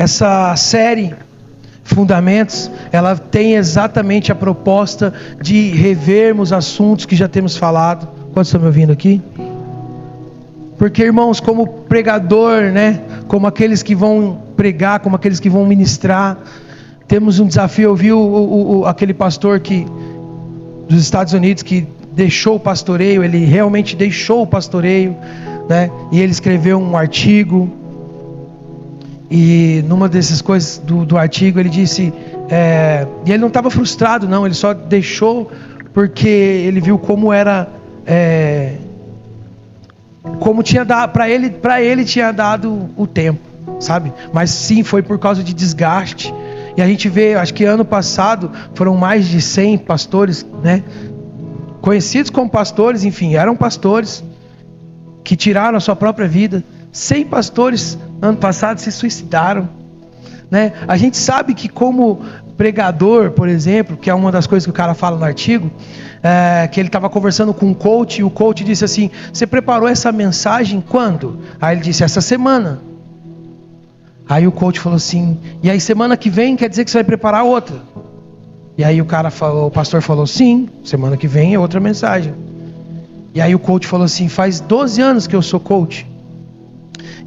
Essa série Fundamentos, ela tem exatamente a proposta de revermos assuntos que já temos falado. Quantos estão me ouvindo aqui? Porque, irmãos, como pregador, né? Como aqueles que vão pregar, como aqueles que vão ministrar, temos um desafio. Eu vi aquele pastor dos Estados Unidos que deixou o pastoreio, ele realmente deixou o pastoreio, né? E ele escreveu um artigo. E numa dessas coisas do artigo ele disse, e ele não estava frustrado não, ele só deixou porque ele viu como era, como tinha dado, para ele tinha dado o tempo, sabe? Mas sim, foi por causa de desgaste. E a gente vê, acho que ano passado foram mais de 100 pastores, né? Conhecidos como pastores, enfim, eram pastores que tiraram a sua própria vida. 100 pastores ano passado se suicidaram, né? A gente sabe que como pregador, por exemplo, que é uma das coisas que o cara fala no artigo, que ele estava conversando com um coach, e o coach disse assim: você preparou essa mensagem quando? Aí ele disse: essa semana. Aí o coach falou assim: e aí semana que vem quer dizer que você vai preparar outra? E aí o pastor falou: sim, semana que vem é outra mensagem. E aí o coach falou assim: faz 12 anos que eu sou coach.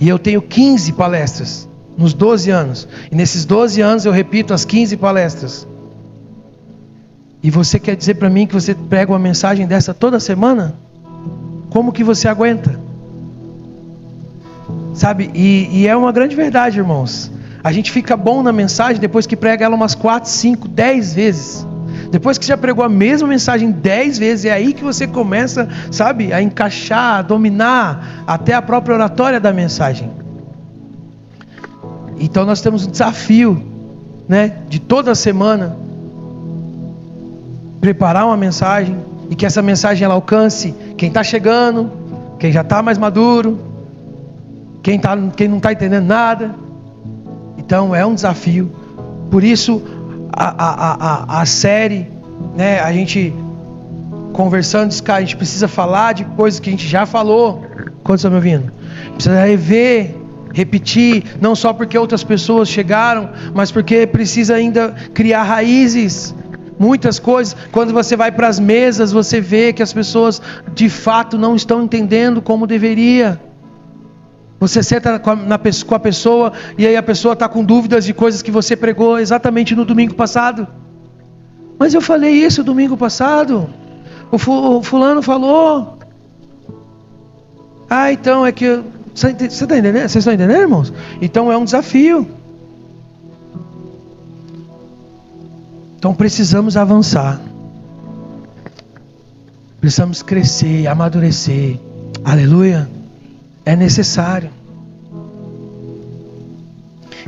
E eu tenho 15 palestras nos 12 anos. E nesses 12 anos eu repito as 15 palestras. E você quer dizer para mim que você prega uma mensagem dessa toda semana? Como que você aguenta? Sabe? E é uma grande verdade, irmãos. A gente fica bom na mensagem depois que prega ela umas 4, 5, 10 vezes. Depois que já pregou a mesma mensagem 10 vezes, é aí que você começa, sabe, a encaixar, a dominar até a própria oratória da mensagem. Então nós temos um desafio, né, de toda semana preparar uma mensagem e que essa mensagem ela alcance quem está chegando, quem já está mais maduro, quem não está entendendo nada. Então é um desafio. Por isso a série, né, a gente conversando, a gente precisa falar de coisas que a gente já falou. Quantos estão me ouvindo? Precisa rever, repetir, não só porque outras pessoas chegaram, mas porque precisa ainda criar raízes. Muitas coisas, quando você vai para as mesas, você vê que as pessoas de fato não estão entendendo como deveria. Você senta com a pessoa e aí a pessoa está com dúvidas de coisas que você pregou exatamente no domingo passado. Mas eu falei isso domingo passado. O fulano falou. Então é que... Você está entendendo? Vocês estão entendendo, irmãos? Então é um desafio. Então precisamos avançar. Precisamos crescer, amadurecer. Aleluia. É necessário.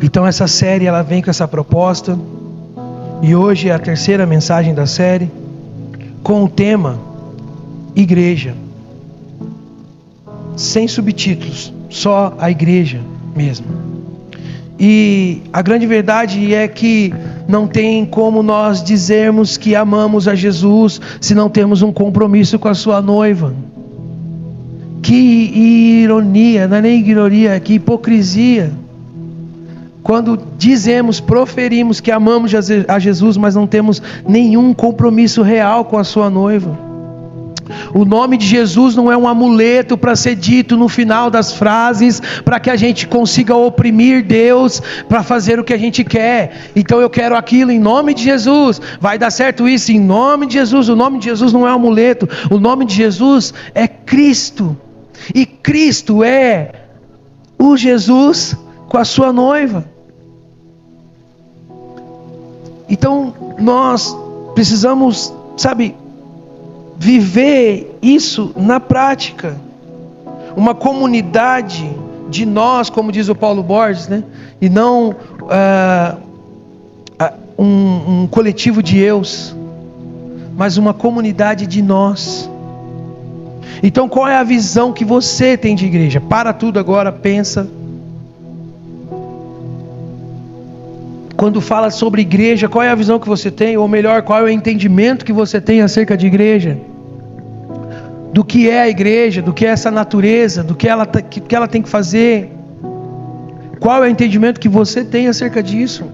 Então essa série ela vem com essa proposta. E hoje é a terceira mensagem da série, com o tema Igreja. Sem subtítulos, só a igreja mesmo. E a grande verdade é que não tem como nós dizermos que amamos a Jesus se não temos um compromisso com a sua noiva. Que ironia, não é nem ironia, que hipocrisia. Quando dizemos, proferimos que amamos a Jesus, mas não temos nenhum compromisso real com a sua noiva. O nome de Jesus não é um amuleto para ser dito no final das frases, para que a gente consiga oprimir Deus, para fazer o que a gente quer. Então eu quero aquilo em nome de Jesus, vai dar certo isso em nome de Jesus. O nome de Jesus não é um amuleto, o nome de Jesus é Cristo. E Cristo é o Jesus com a sua noiva. Então nós precisamos, sabe, viver isso na prática. Uma comunidade de nós, como diz o Paulo Borges, né? E não um coletivo de eus, mas uma comunidade de nós. Então qual é a visão que você tem de igreja? Para tudo agora, pensa. Quando fala sobre igreja, qual é a visão que você tem? Ou melhor, qual é o entendimento que você tem acerca de igreja? Do que é a igreja, do que é essa natureza, do que ela tem que fazer. Qual é o entendimento que você tem acerca disso?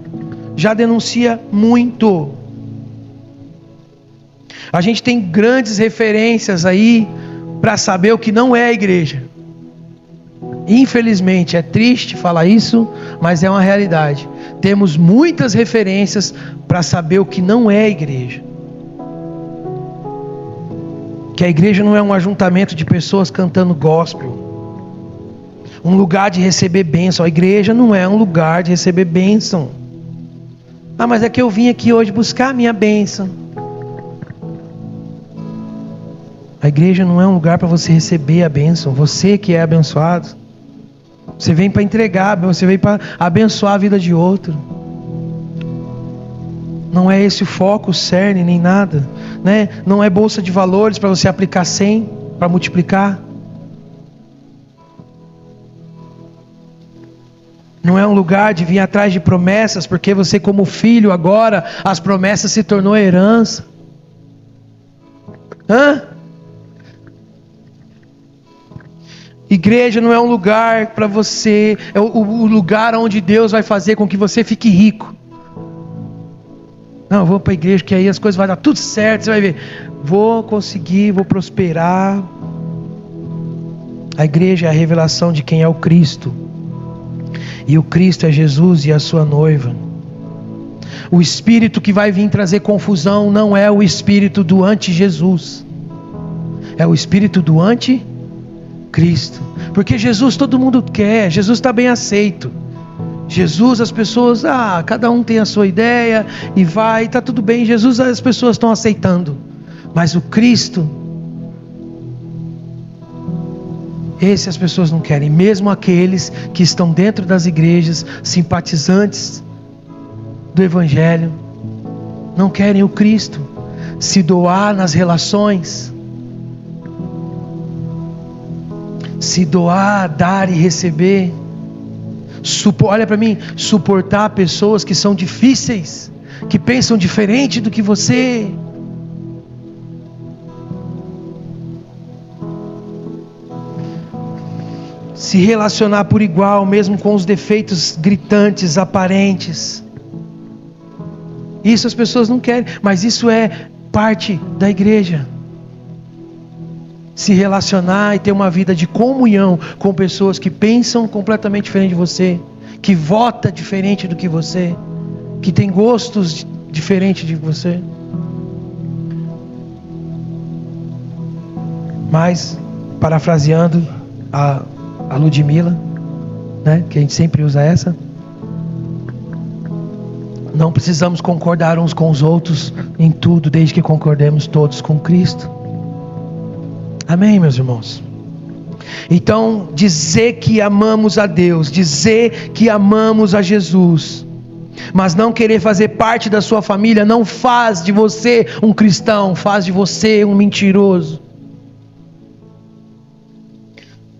Já denuncia muito. A gente tem grandes referências aí para saber o que não é a igreja. Infelizmente, é triste falar isso, mas é uma realidade. Temos muitas referências para saber o que não é a igreja. Que a igreja não é um ajuntamento de pessoas cantando gospel, um lugar de receber bênção. A igreja não é um lugar de receber bênção. Ah, mas é que eu vim aqui hoje buscar a minha bênção. A igreja não é um lugar para você receber a bênção. Você que é abençoado, você vem para entregar, você vem para abençoar a vida de outro. Não é esse o foco, o cerne, nem nada, né? Não é bolsa de valores para você aplicar 100 para multiplicar. Não é um lugar de vir atrás de promessas, porque você como filho agora, as promessas se tornou herança. Igreja não é um lugar para você, é o lugar onde Deus vai fazer com que você fique rico. Não, eu vou para a igreja que aí as coisas vão dar tudo certo, você vai ver. Vou conseguir, vou prosperar. A igreja é a revelação de quem é o Cristo. E o Cristo é Jesus e a sua noiva. O espírito que vai vir trazer confusão não é o espírito do anti-Jesus. É o espírito do anti-Cristo. Porque Jesus todo mundo quer, Jesus está bem aceito. Jesus, as pessoas, cada um tem a sua ideia e vai, está tudo bem. Jesus, as pessoas estão aceitando. Mas o Cristo, esse as pessoas não querem. Mesmo aqueles que estão dentro das igrejas, simpatizantes do Evangelho, não querem o Cristo. Se doar nas relações, se doar, dar e receber. Olha para mim, suportar pessoas que são difíceis, que pensam diferente do que você. Se relacionar por igual, mesmo com os defeitos gritantes, aparentes. Isso as pessoas não querem, mas isso é parte da igreja. Se relacionar e ter uma vida de comunhão com pessoas que pensam completamente diferente de você, que vota diferente do que você, que tem gostos diferentes de você. Mas, parafraseando a Ludmilla, né, que a gente sempre usa essa, não precisamos concordar uns com os outros em tudo, desde que concordemos todos com Cristo. Amém, meus irmãos? Então, dizer que amamos a Deus, dizer que amamos a Jesus, mas não querer fazer parte da sua família, não faz de você um cristão, faz de você um mentiroso.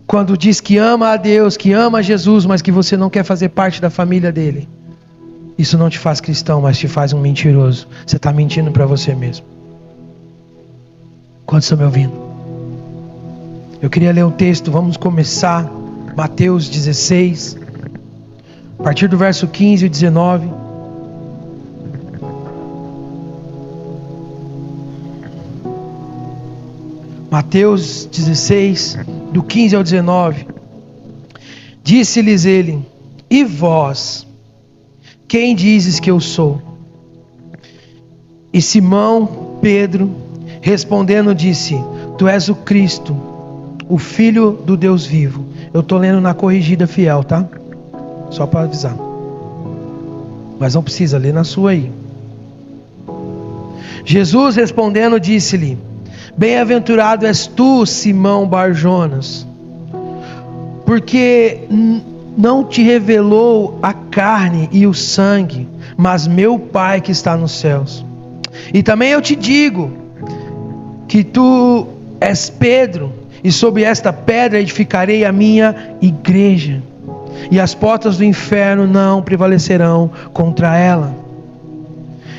Quando diz que ama a Deus, que ama a Jesus, mas que você não quer fazer parte da família dele, isso não te faz cristão, mas te faz um mentiroso. Você está mentindo para você mesmo. Quantos estão me ouvindo? Eu queria ler um texto, vamos começar, Mateus 16, a partir do verso 15 e 19. Mateus 16, do 15 ao 19. Disse-lhes ele: e vós, quem dizes que eu sou? E Simão Pedro, respondendo, disse: tu és o Cristo, o Filho do Deus vivo. Eu estou lendo na corrigida fiel, tá? Só para avisar. Mas não precisa ler na sua aí. Jesus respondendo disse-lhe: bem-aventurado és tu, Simão Bar-Jonas, porque não te revelou a carne e o sangue, mas meu Pai que está nos céus. E também eu te digo que tu és Pedro, e sobre esta pedra edificarei a minha igreja, e as portas do inferno não prevalecerão contra ela.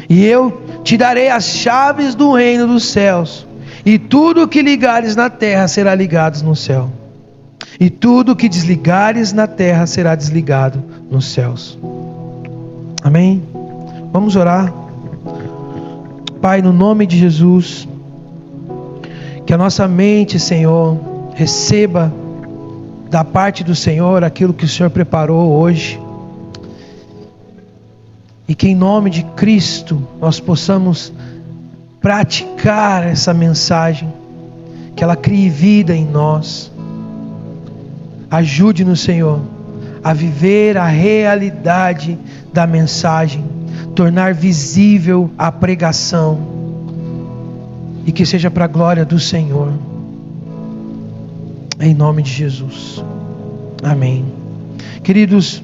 E eu te darei as chaves do reino dos céus, e tudo o que ligares na terra será ligado no céu, e tudo o que desligares na terra será desligado nos céus. Amém? Vamos orar. Pai, no nome de Jesus, que a nossa mente, Senhor, receba da parte do Senhor aquilo que o Senhor preparou hoje. E que em nome de Cristo nós possamos praticar essa mensagem, que ela crie vida em nós. Ajude-nos, Senhor, a viver a realidade da mensagem, tornar visível a pregação, e que seja para a glória do Senhor, em nome de Jesus. Amém. Queridos,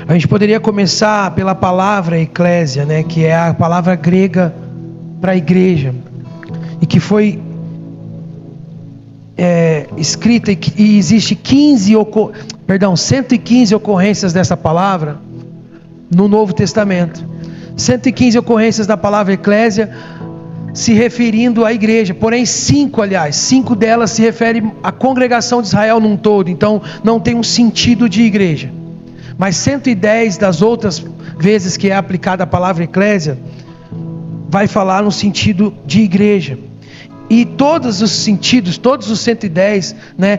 a gente poderia começar pela palavra eclésia, né, que é a palavra grega para a igreja, e que foi escrita, e existe 115 ocorrências dessa palavra no Novo Testamento. 115 ocorrências da palavra eclésia se referindo à igreja, porém 5 delas se referem à congregação de Israel num todo, então não tem um sentido de igreja. Mas 110 das outras vezes que é aplicada a palavra eclésia vai falar no sentido de igreja. E todos os sentidos, todos os 110, né,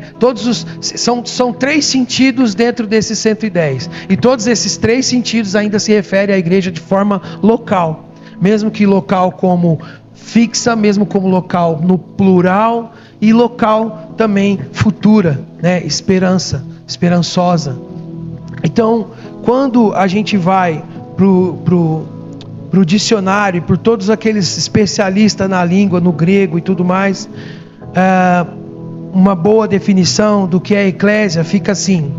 são 3 sentidos dentro desses 110. E todos esses 3 sentidos ainda se referem à igreja de forma local. Mesmo que local como fixa, mesmo como local no plural, e local também futura, né, esperançosa. Então, quando a gente vai pro dicionário, por todos aqueles especialistas na língua, no grego e tudo mais, uma boa definição do que é eclésia fica assim: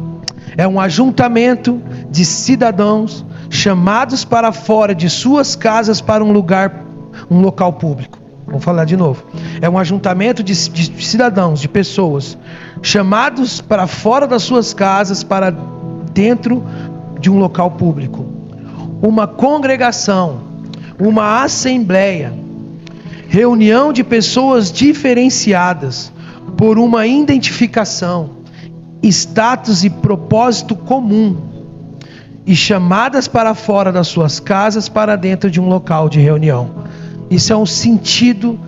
é um ajuntamento de cidadãos chamados para fora de suas casas para um local público. Vamos falar de novo. É um ajuntamento de cidadãos, de pessoas chamados para fora das suas casas para dentro de um local público. Uma congregação, uma assembleia, reunião de pessoas diferenciadas por uma identificação, status e propósito comum, e chamadas para fora das suas casas para dentro de um local de reunião. Isso é um sentido,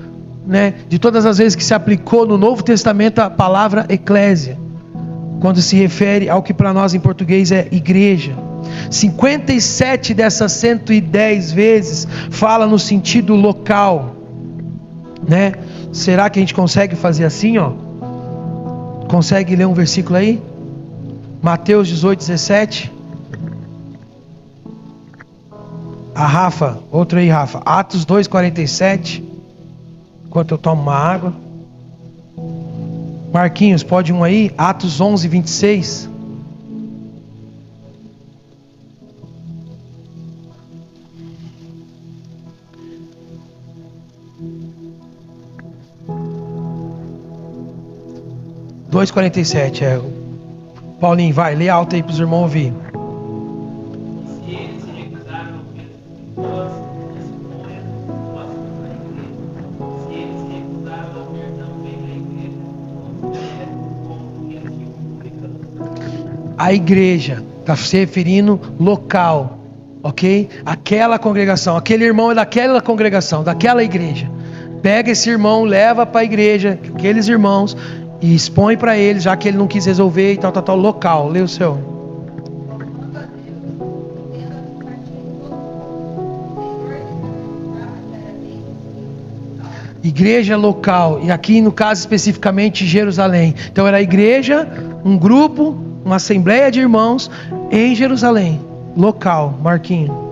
né, de todas as vezes que se aplicou no Novo Testamento a palavra eclésia, quando se refere ao que para nós em português é igreja. 57 dessas 110 vezes fala no sentido local, né? Será que a gente consegue fazer assim, ó? Consegue ler um versículo aí? Mateus 18:17. A Rafa, outro aí, Rafa. Atos 2:47. Enquanto eu tomo uma água. Marquinhos, pode um aí? Atos 11:26. Paulinho, vai, lê alto aí para os irmãos ouvir. Se eles se recusaram ao mesmo que nós, exponha nós para a igreja. Se eles se recusaram ao ver também a igreja, considere como que eles ficam. A igreja está se referindo local, ok? Aquela congregação, aquele irmão é daquela congregação, daquela igreja. Pega esse irmão, leva para a igreja, aqueles irmãos, e expõe para eles, já que ele não quis resolver e tal, local. Lê o seu. Igreja local, e aqui no caso especificamente Jerusalém. Então era a igreja, um grupo, uma assembleia de irmãos em Jerusalém, local. Marquinho.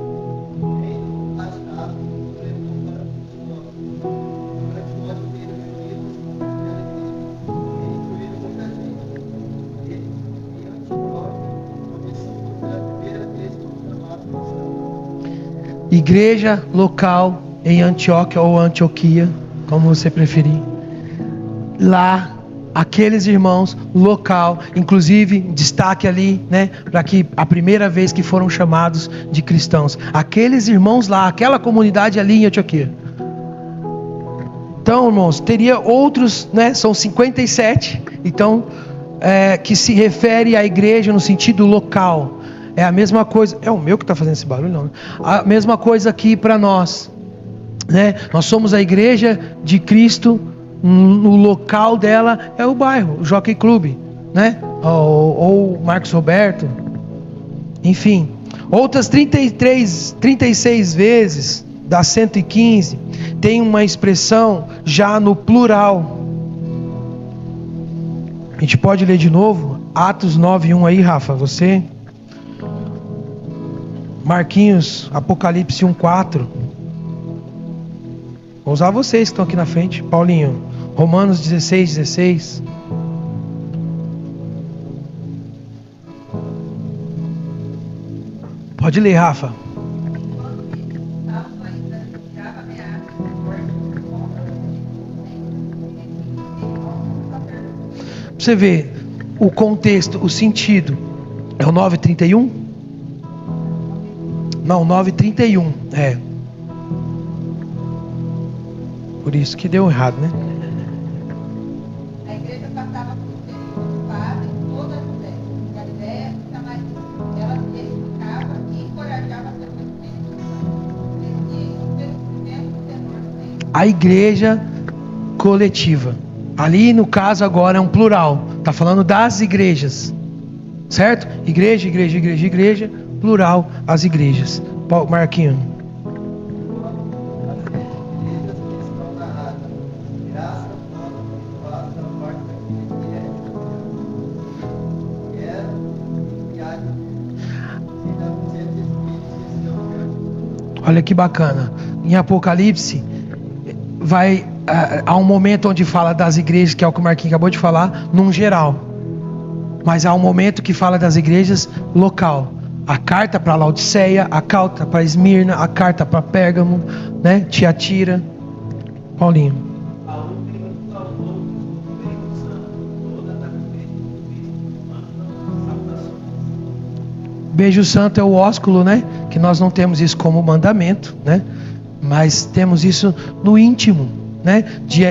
Igreja local em Antioquia ou Antioquia, como você preferir. Lá, aqueles irmãos local, inclusive destaque ali, né, para que a primeira vez que foram chamados de cristãos, aqueles irmãos lá, aquela comunidade ali em Antioquia. Então, irmãos, teria outros, né, são 57, então, que se refere à igreja no sentido local. É a mesma coisa. É o meu que está fazendo esse barulho, não? A mesma coisa aqui para nós, né? Nós somos a igreja de Cristo. No local dela é o bairro, o Jockey Club, né? Ou Marcos Roberto, enfim. Outras 36 vezes das 115 tem uma expressão já no plural. A gente pode ler de novo Atos 9:1 aí, Rafa, você. Marquinhos, Apocalipse 1:4. Vou usar vocês que estão aqui na frente. Paulinho, Romanos 16:16. Pode ler, Rafa. Você vê o contexto, o sentido. É o 9:31? Não, 9:31. É. Por isso que deu errado, né? A igreja passava por um período de paz em toda a Judéia, Galiléia e Samaria. Ela se edificava e encorajava seus espíritos. A igreja coletiva. Ali no caso agora é um plural. Está falando das igrejas. Certo? Igreja, igreja, igreja, igreja. Plural, as igrejas. Marquinhos. Olha que bacana. Em Apocalipse, há um momento onde fala das igrejas, que é o que o Marquinhos acabou de falar, num geral. Mas há um momento que fala das igrejas local. A carta para Laodiceia, a carta para Esmirna, a carta para Pérgamo, né? Tiatira. Paulinho. Beijo santo é o ósculo, né? Que nós não temos isso como mandamento, né? Mas temos isso no íntimo, né?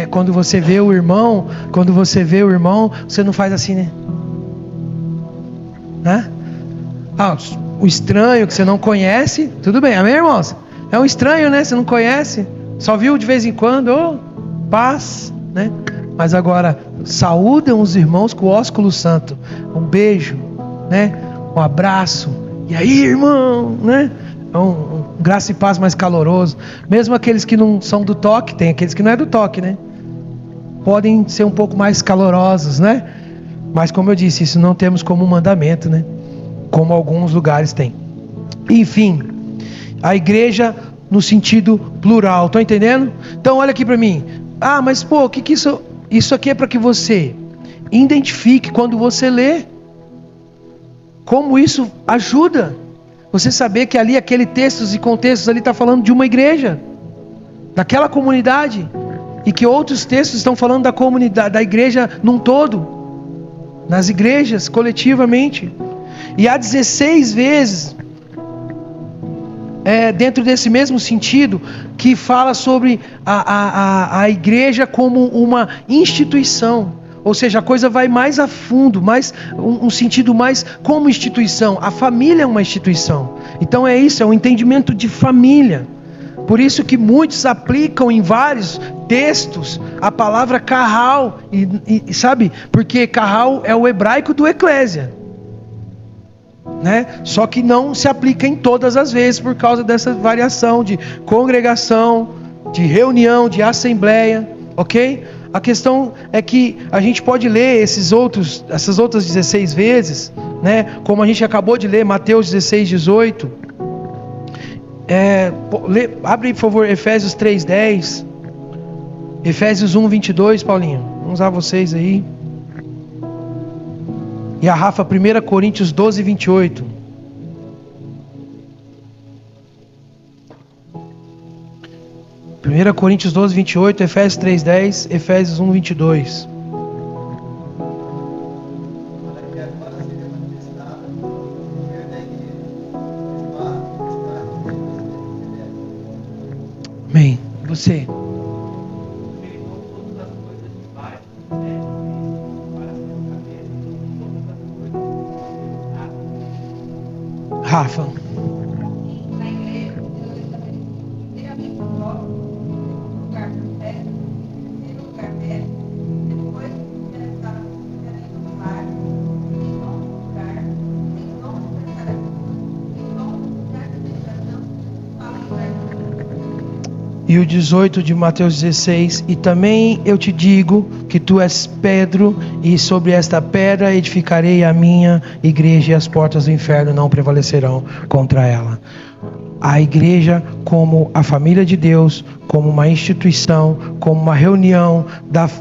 Quando você vê o irmão, você não faz assim, né? O estranho que você não conhece, tudo bem, amém, irmãos? É um estranho, né? Você não conhece, só viu de vez em quando, paz, né? Mas agora, saúdam os irmãos com o ósculo santo, um beijo, né? Um abraço, e aí, irmão, né? Um graça e paz mais caloroso. Mesmo aqueles que não são do toque, tem aqueles que não é do toque, né? Podem ser um pouco mais calorosos, né? Mas como eu disse, isso não temos como mandamento, né? Como alguns lugares têm. Enfim, a igreja no sentido plural, estão entendendo? Então olha aqui para mim. Mas pô, o que isso aqui é para que você identifique quando você lê. Como isso ajuda você saber que ali aquele textos e contextos ali está falando de uma igreja, daquela comunidade, e que outros textos estão falando da comunidade, da igreja num todo, nas igrejas coletivamente. E há 16 vezes dentro desse mesmo sentido que fala sobre a igreja como uma instituição. Ou seja, a coisa vai mais a fundo, mais um sentido mais como instituição. A família é uma instituição. Então é isso, é um entendimento de família. Por isso que muitos aplicam em vários textos a palavra carral, e sabe? Porque carral é o hebraico do eclésia, né? Só que não se aplica em todas as vezes por causa dessa variação de congregação, de reunião, de assembleia, ok? A questão é que a gente pode ler essas outras 16 vezes, né? Como a gente acabou de ler, Mateus 16:18. Abre, por favor, Efésios 3:10. Efésios 1:22, Paulinho. Vamos usar vocês aí. E a Rafa, 1 Coríntios 12:28. Primeira Coríntios 12:28, Efésios 3:10, Efésios 1:22. Amém. E você? Rafa. Na igreja, Deus estabeleceu primeiramente o homem, no lugar perfeito, no lugar médio, depois começaram no lar, em novo lugar, em novo preparação, em novo lugar de meditação, fala em lugar. E o 18 de Mateus 16: e também eu te digo que tu és Pedro, e sobre esta pedra edificarei a minha igreja, e as portas do inferno não prevalecerão contra ela. A igreja como a família de Deus, como uma instituição, como uma reunião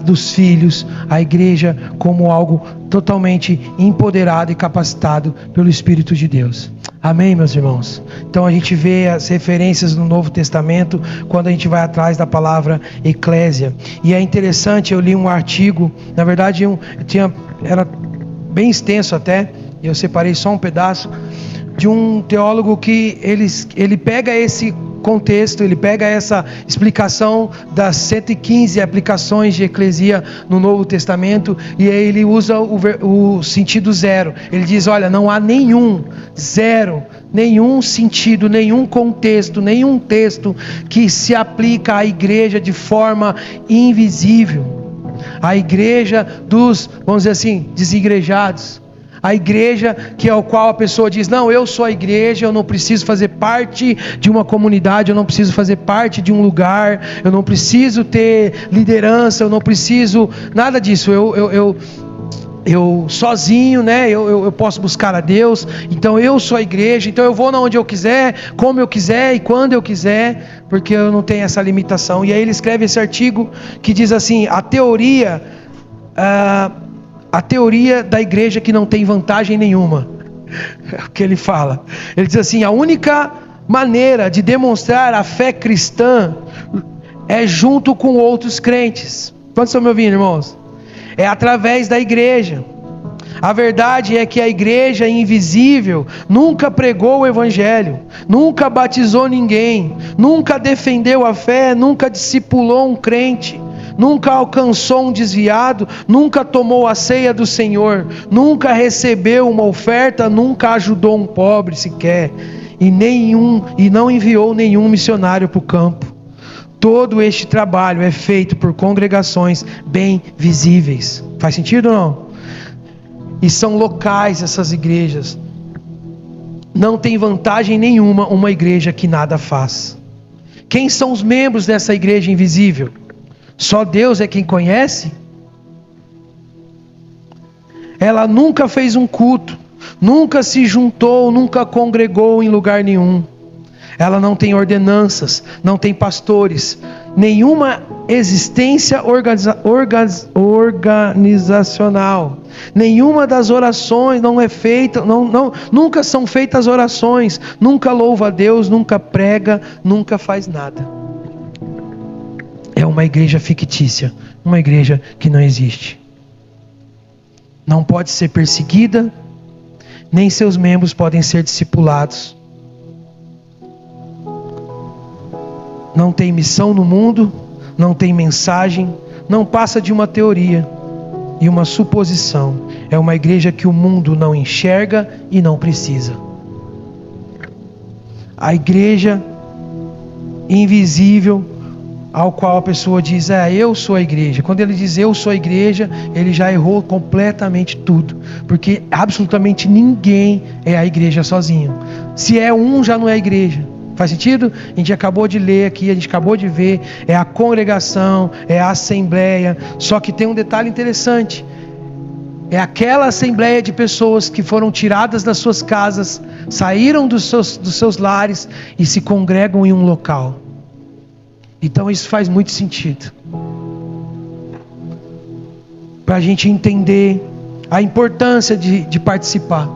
dos filhos, a igreja como algo totalmente empoderado e capacitado pelo Espírito de Deus. Amém, meus irmãos? Então a gente vê as referências no Novo Testamento quando a gente vai atrás da palavra eclésia. E é interessante, eu li um artigo, na verdade era bem extenso até, eu separei só um pedaço, de um teólogo que ele pega esse contexto, ele pega essa explicação das 115 aplicações de eclesia no Novo Testamento, e aí ele usa o sentido zero. Ele diz, olha, não há nenhum sentido, nenhum contexto, nenhum texto que se aplica à igreja de forma invisível. A igreja dos, vamos dizer assim, desigrejados. A igreja que é o qual a pessoa diz, não, eu sou a igreja, eu não preciso fazer parte de uma comunidade, eu não preciso fazer parte de um lugar, eu não preciso ter liderança, eu não preciso nada disso, eu sozinho, né, eu posso buscar a Deus, então eu sou a igreja, então eu vou onde eu quiser, como eu quiser e quando eu quiser, porque eu não tenho essa limitação. E aí ele escreve esse artigo que diz assim, a teoria da igreja que não tem vantagem nenhuma. É o que ele fala. Ele diz assim, a única maneira de demonstrar a fé cristã é junto com outros crentes. Quantos estão me ouvindo, irmãos? É através da igreja. A verdade é que a igreja invisível nunca pregou o evangelho, nunca batizou ninguém, nunca defendeu a fé, nunca discipulou um crente, nunca alcançou um desviado, nunca tomou a ceia do Senhor, nunca recebeu uma oferta, nunca ajudou um pobre sequer, e não enviou nenhum missionário para o campo. Todo este trabalho é feito por congregações bem visíveis. Faz sentido ou não? E são locais essas igrejas. Não tem vantagem nenhuma uma igreja que nada faz. Quem são os membros dessa igreja invisível? Só Deus é quem conhece? Ela nunca fez um culto, nunca se juntou, nunca congregou em lugar nenhum. Ela não tem ordenanças, não tem pastores, nenhuma existência organizacional. Nenhuma das orações não é feita, nunca são feitas orações, nunca louva a Deus, nunca prega, nunca faz nada. É uma igreja fictícia, uma igreja que não existe. Não pode ser perseguida, nem seus membros podem ser discipulados. Não tem missão no mundo, não tem mensagem, não passa de uma teoria e uma suposição. É uma igreja que o mundo não enxerga e não precisa. A igreja invisível, ao qual a pessoa diz, eu sou a igreja. Quando ele diz eu sou a igreja, ele já errou completamente tudo, porque absolutamente ninguém é a igreja sozinho. Se é um, já não é a igreja. Faz sentido? A gente acabou de ler aqui, a gente acabou de ver, é a congregação, é a assembleia, só que tem um detalhe interessante, é aquela assembleia de pessoas que foram tiradas das suas casas, saíram dos seus lares e se congregam em um local. Então isso faz muito sentido, para a gente entender a importância de participar.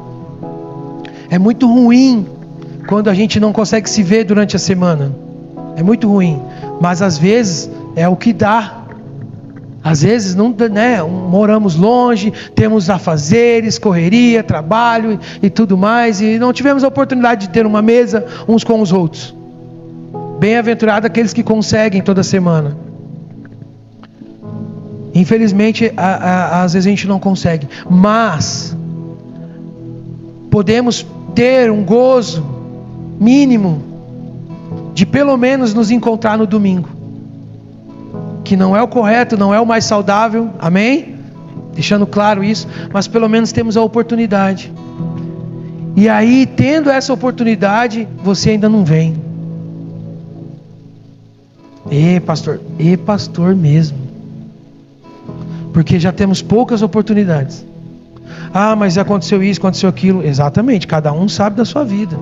É muito ruim quando a gente não consegue se ver durante a semana, é muito ruim, mas às vezes é o que dá. Às vezes não, né, moramos longe, temos afazeres, correria, trabalho e tudo mais, e não tivemos a oportunidade de ter uma mesa uns com os outros. Bem-aventurado aqueles que conseguem toda semana. Infelizmente, às vezes a gente não consegue, mas podemos ter um gozo mínimo de pelo menos nos encontrar no domingo, que não é o correto, não é o mais saudável, amém? Deixando claro isso, mas pelo menos temos a oportunidade. E aí, tendo essa oportunidade, você ainda não vem. Pastor mesmo. Porque já temos poucas oportunidades. Ah, mas aconteceu isso, aconteceu aquilo. Exatamente, cada um sabe da sua vida.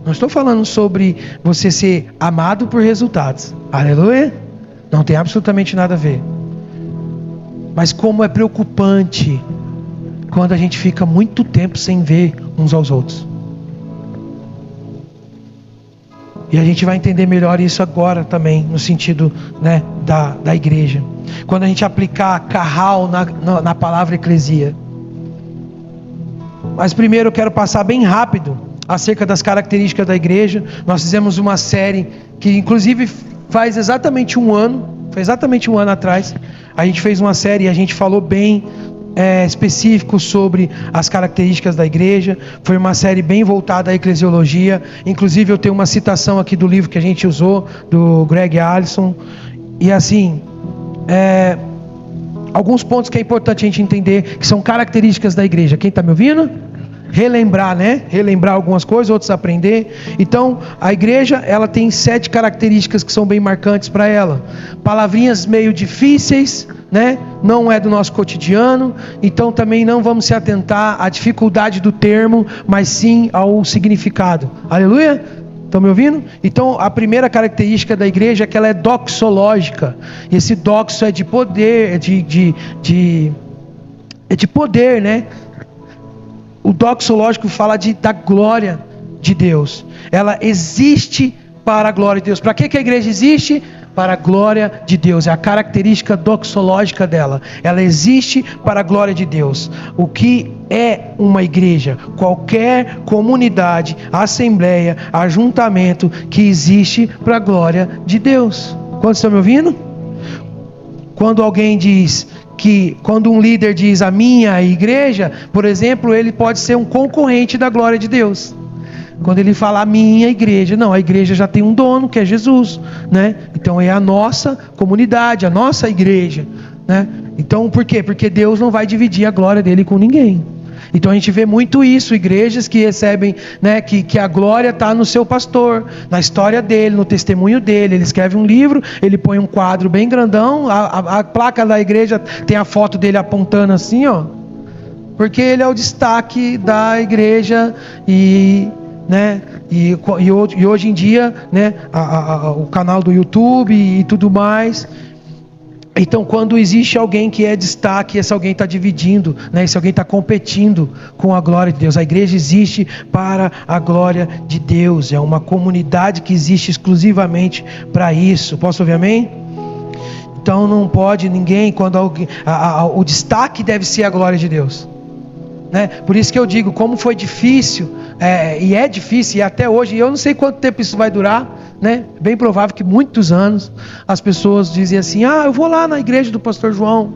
Não estou falando sobre você ser amado por resultados. Aleluia. Não tem absolutamente nada a ver. Mas como é preocupante quando a gente fica muito tempo sem ver uns aos outros. E a gente vai entender melhor isso agora também, no sentido, né, da igreja. Quando a gente aplicar carral na palavra eclesia. Mas primeiro eu quero passar bem rápido acerca das características da igreja. Nós fizemos uma série que inclusive faz exatamente um ano atrás. A gente fez uma série e a gente falou bem específico sobre as características da igreja. Foi uma série bem voltada à eclesiologia. Inclusive eu tenho uma citação aqui do livro que a gente usou, do Greg Allison. E assim, alguns pontos que é importante a gente entender, que são características da igreja. Quem está me ouvindo? Relembrar, né? Relembrar algumas coisas, outros aprender. Então, a igreja, ela tem 7 características que são bem marcantes para ela. Palavrinhas meio difíceis, né? Não é do nosso cotidiano. Então, também não vamos se atentar à dificuldade do termo, mas sim ao significado. Aleluia? Estão me ouvindo? Então, a primeira característica da igreja é que ela é doxológica. E esse doxo é de poder, é de poder, né? O doxológico fala da glória de Deus. Ela existe para a glória de Deus. Para que a igreja existe? Para a glória de Deus. É a característica doxológica dela. Ela existe para a glória de Deus. O que é uma igreja? Qualquer comunidade, assembleia, ajuntamento que existe para a glória de Deus. Quantos estão me ouvindo? Quando alguém diz quando um líder diz a minha igreja, por exemplo, ele pode ser um concorrente da glória de Deus. Quando ele fala a minha igreja, não, a igreja já tem um dono, que é Jesus, né? Então é a nossa comunidade, a nossa igreja, né? Então por quê? Porque Deus não vai dividir a glória dele com ninguém. Então a gente vê muito isso, igrejas que recebem, né, que a glória está no seu pastor, na história dele, no testemunho dele. Ele escreve um livro, ele põe um quadro bem grandão, a placa da igreja tem a foto dele apontando assim, ó, porque ele é o destaque da igreja né, e hoje em dia, né, o canal do YouTube e tudo mais. Então, quando existe alguém que é destaque, esse alguém está dividindo, né? Esse alguém está competindo com a glória de Deus. A igreja existe para a glória de Deus. É uma comunidade que existe exclusivamente para isso. Posso ouvir amém? Então, não pode ninguém, quando alguém, o destaque deve ser a glória de Deus, né? Por isso que eu digo, como foi difícil, e é difícil, e até hoje, e eu não sei quanto tempo isso vai durar, né? Bem provável que muitos anos as pessoas dizem assim: eu vou lá na igreja do pastor João.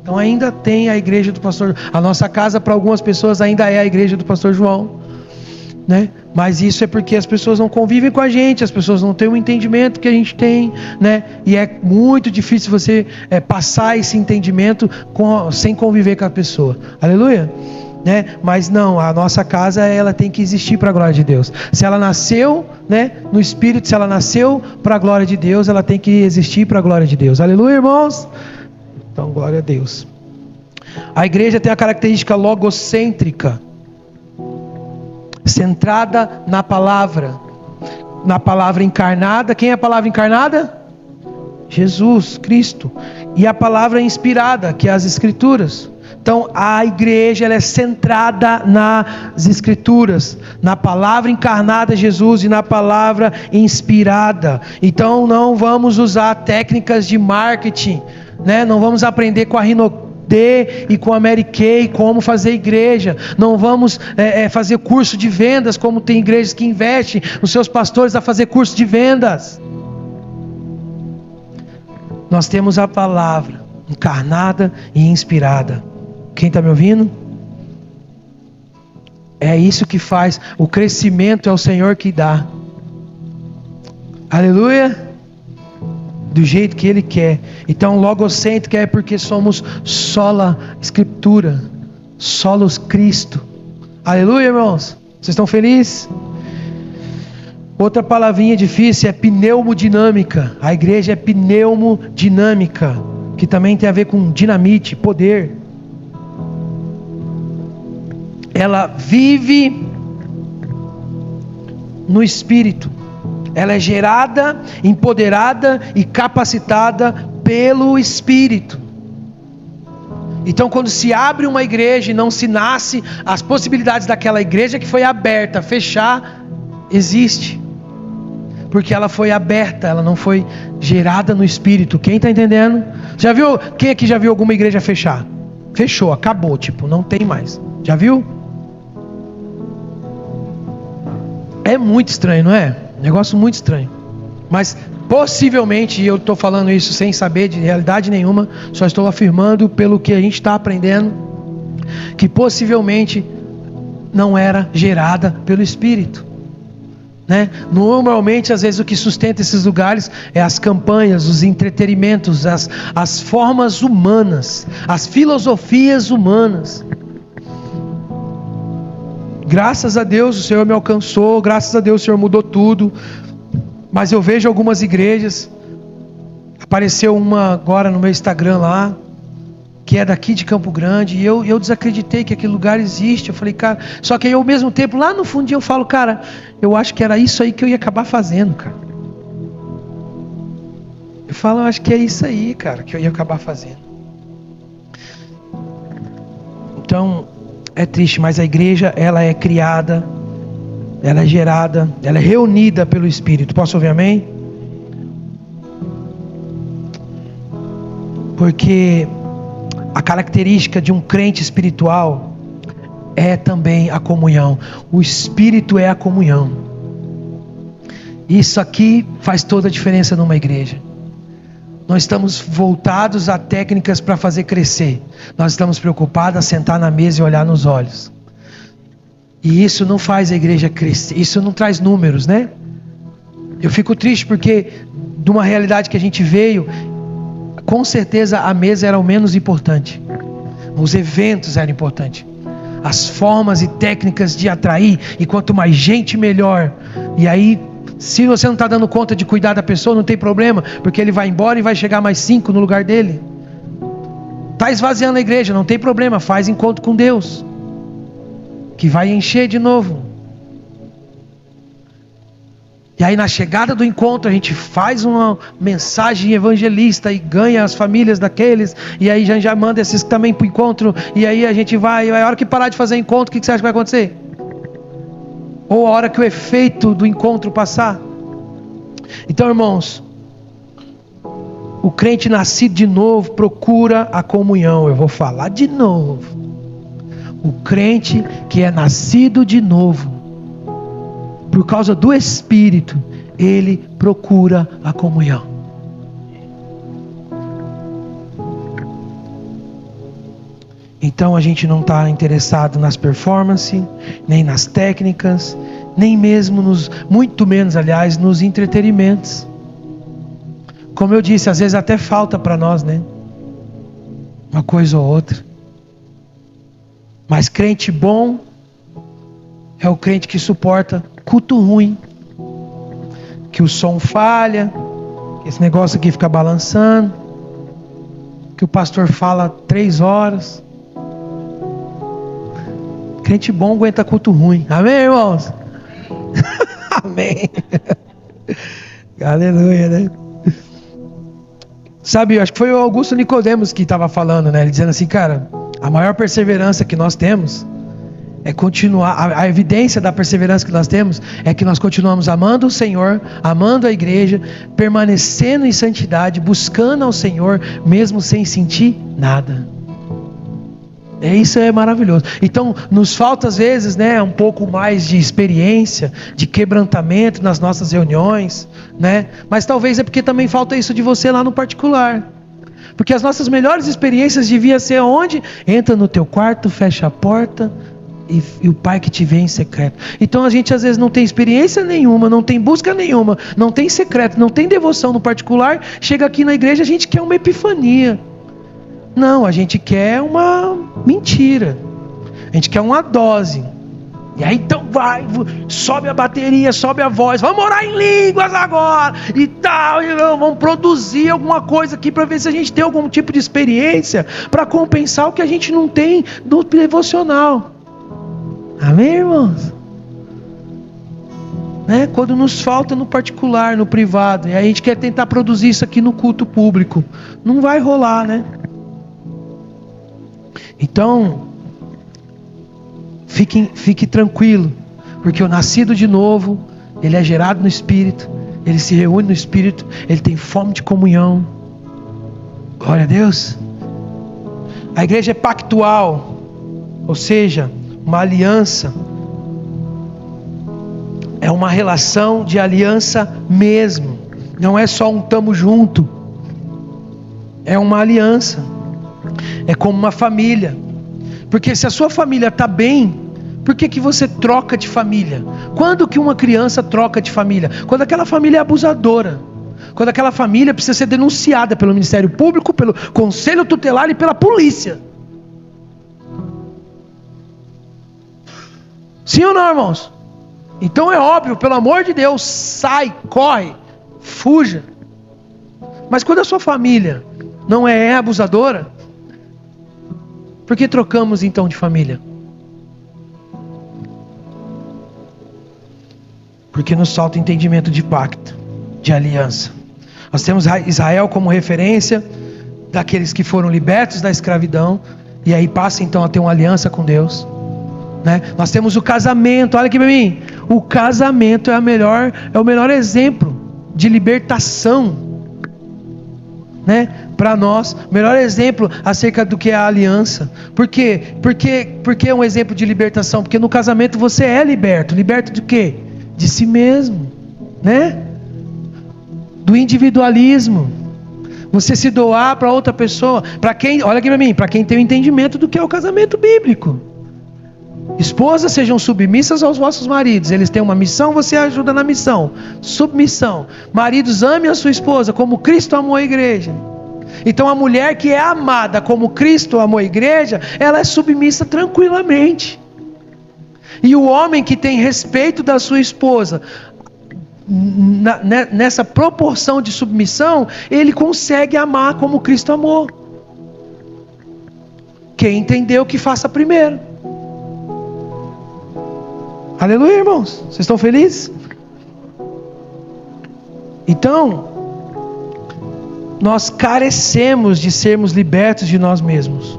Então ainda tem a igreja do pastor. A nossa casa para algumas pessoas ainda é a igreja do pastor João, né? Mas isso é porque as pessoas não convivem com a gente, as pessoas não têm o entendimento que a gente tem, né? E é muito difícil você passar esse entendimento sem conviver com a pessoa. Aleluia? Né? Mas não, a nossa casa, ela tem que existir para a glória de Deus. Se ela nasceu, né, no Espírito, se ela nasceu para a glória de Deus, ela tem que existir para a glória de Deus. Aleluia, irmãos? Então, glória a Deus. A igreja tem a característica logocêntrica, centrada na palavra encarnada. Quem é a palavra encarnada? Jesus Cristo. E a palavra inspirada, que é as Escrituras. Então a igreja, ela é centrada nas Escrituras, na palavra encarnada Jesus e na palavra inspirada. Então não vamos usar técnicas de marketing, né? Não vamos aprender com a Rinode e com a Mary Kay como fazer igreja. Não vamos fazer curso de vendas, como tem igrejas que investem os seus pastores a fazer curso de vendas. Nós temos a palavra encarnada e inspirada. Quem está me ouvindo? É isso que faz. O crescimento é o Senhor que dá. Aleluia. Do jeito que Ele quer. Então logocêntrica é porque somos sola Escritura, solos Cristo. Aleluia, irmãos. Vocês estão felizes? Outra palavrinha difícil é pneumodinâmica. A igreja é pneumodinâmica, que também tem a ver com dinamite, poder. Ela vive no Espírito. Ela é gerada, empoderada e capacitada pelo Espírito. Então, quando se abre uma igreja e não se nasce, as possibilidades daquela igreja que foi aberta, fechar, existe. Porque ela foi aberta, ela não foi gerada no Espírito. Quem está entendendo? Já viu? Quem aqui já viu alguma igreja fechar? Fechou, acabou, tipo, não tem mais. Já viu? É muito estranho, não é? Negócio muito estranho. Mas possivelmente, e eu estou falando isso sem saber de realidade nenhuma, só estou afirmando pelo que a gente está aprendendo, que possivelmente não era gerada pelo Espírito, né? Normalmente, às vezes, o que sustenta esses lugares é as campanhas, os entretenimentos, as formas humanas, as filosofias humanas. Graças a Deus o Senhor me alcançou, graças a Deus o Senhor mudou tudo. Mas eu vejo algumas igrejas, apareceu uma agora no meu Instagram lá, que é daqui de Campo Grande, e eu desacreditei que aquele lugar existe. Eu falei, cara, só que aí ao mesmo tempo, lá no fundinho eu falo, cara, eu acho que era isso aí que eu ia acabar fazendo, cara. Eu falo, eu acho que é isso aí, cara, que eu ia acabar fazendo. Então, é triste, mas a igreja, ela é criada, ela é gerada, ela é reunida pelo Espírito. Posso ouvir amém? Porque a característica de um crente espiritual é também a comunhão. O Espírito é a comunhão. Isso aqui faz toda a diferença numa igreja. Nós estamos voltados a técnicas para fazer crescer. Nós estamos preocupados a sentar na mesa e olhar nos olhos. E isso não faz a igreja crescer. Isso não traz números, né? Eu fico triste porque de uma realidade que a gente veio, com certeza a mesa era o menos importante. Os eventos eram importantes. As formas e técnicas de atrair. E quanto mais gente, melhor. E aí, se você não está dando conta de cuidar da pessoa, não tem problema, porque ele vai embora e vai chegar mais 5 no lugar dele. Está esvaziando a igreja, não tem problema, faz encontro com Deus, que vai encher de novo. E aí na chegada do encontro a gente faz uma mensagem evangelista e ganha as famílias daqueles, e aí já manda esses também para o encontro, e aí a gente vai, a hora que parar de fazer encontro, o que você acha que vai acontecer? Ou a hora que o efeito do encontro passar? Então, irmãos, o crente nascido de novo procura a comunhão. Eu vou falar de novo. O crente que é nascido de novo, por causa do Espírito, ele procura a comunhão. Então a gente não está interessado nas performances, nem nas técnicas, nem mesmo muito menos, aliás, nos entretenimentos. Como eu disse, às vezes até falta para nós, né? Uma coisa ou outra. Mas crente bom é o crente que suporta culto ruim, que o som falha, que esse negócio aqui fica balançando, que o pastor fala 3 horas. Crente bom aguenta culto ruim. Amém, irmãos? Amém. Aleluia, né? Sabe, acho que foi o Augusto Nicodemos que estava falando, né? Ele dizendo assim, cara, a maior perseverança que nós temos é continuar, a evidência da perseverança que nós temos é que nós continuamos amando o Senhor, amando a igreja, permanecendo em santidade, buscando ao Senhor, mesmo sem sentir nada. Isso é maravilhoso. Então nos falta às vezes, né, um pouco mais de experiência, de quebrantamento nas nossas reuniões, né? Mas talvez é porque também falta isso de você lá no particular. Porque as nossas melhores experiências deviam ser onde? Entra no teu quarto, fecha a porta, e o Pai que te vê em secreto. Então a gente às vezes não tem experiência nenhuma, não tem busca nenhuma, não tem secreto, não tem devoção no particular. Chega aqui na igreja, a gente quer uma epifania. Não, a gente quer uma mentira. A gente quer uma dose. E aí então vai, sobe a bateria, sobe a voz, vamos orar em línguas agora e tal, e vamos produzir alguma coisa aqui para ver se a gente tem algum tipo de experiência para compensar o que a gente não tem no devocional. Amém, irmãos? Né? Quando nos falta no particular, no privado, e a gente quer tentar produzir isso aqui no culto público, não vai rolar, né? Então, fique tranquilo, porque o nascido de novo, ele é gerado no Espírito, ele se reúne no Espírito, ele tem fome de comunhão. Glória a Deus. A igreja é pactual, ou seja, uma aliança. É uma relação de aliança mesmo. Não é só um tamo junto. É uma aliança. É como uma família. Porque se a sua família está bem, por que você troca de família? Quando que uma criança troca de família? Quando aquela família é abusadora. Quando aquela família precisa ser denunciada pelo Ministério Público, pelo Conselho Tutelar e pela polícia. Sim ou não, irmãos? Então é óbvio, pelo amor de Deus, sai, corre, fuja. Mas quando a sua família não é abusadora, por que trocamos então de família? Porque nos falta entendimento de pacto, de aliança. Nós temos Israel como referência daqueles que foram libertos da escravidão, e aí passa então a ter uma aliança com Deus, né? Nós temos o casamento, olha aqui para mim, o casamento é o melhor exemplo de libertação, né? Para nós, o melhor exemplo acerca do que é a aliança. Por quê? Porque é um exemplo de libertação, porque no casamento você é liberto de quê? De si mesmo, né? Do individualismo, você se doar para outra pessoa, para quem, olha aqui para mim, para quem tem o entendimento do que é o casamento bíblico. Esposas, sejam submissas aos vossos maridos, eles têm uma missão, você ajuda na missão, submissão. Maridos, amem a sua esposa como Cristo amou a igreja. Então a mulher que é amada como Cristo amou a igreja, ela é submissa tranquilamente. E o homem que tem respeito da sua esposa, nessa proporção de submissão, ele consegue amar como Cristo amou. Quem entendeu que faça primeiro. Aleluia, irmãos. Vocês estão felizes? Então, nós carecemos de sermos libertos de nós mesmos.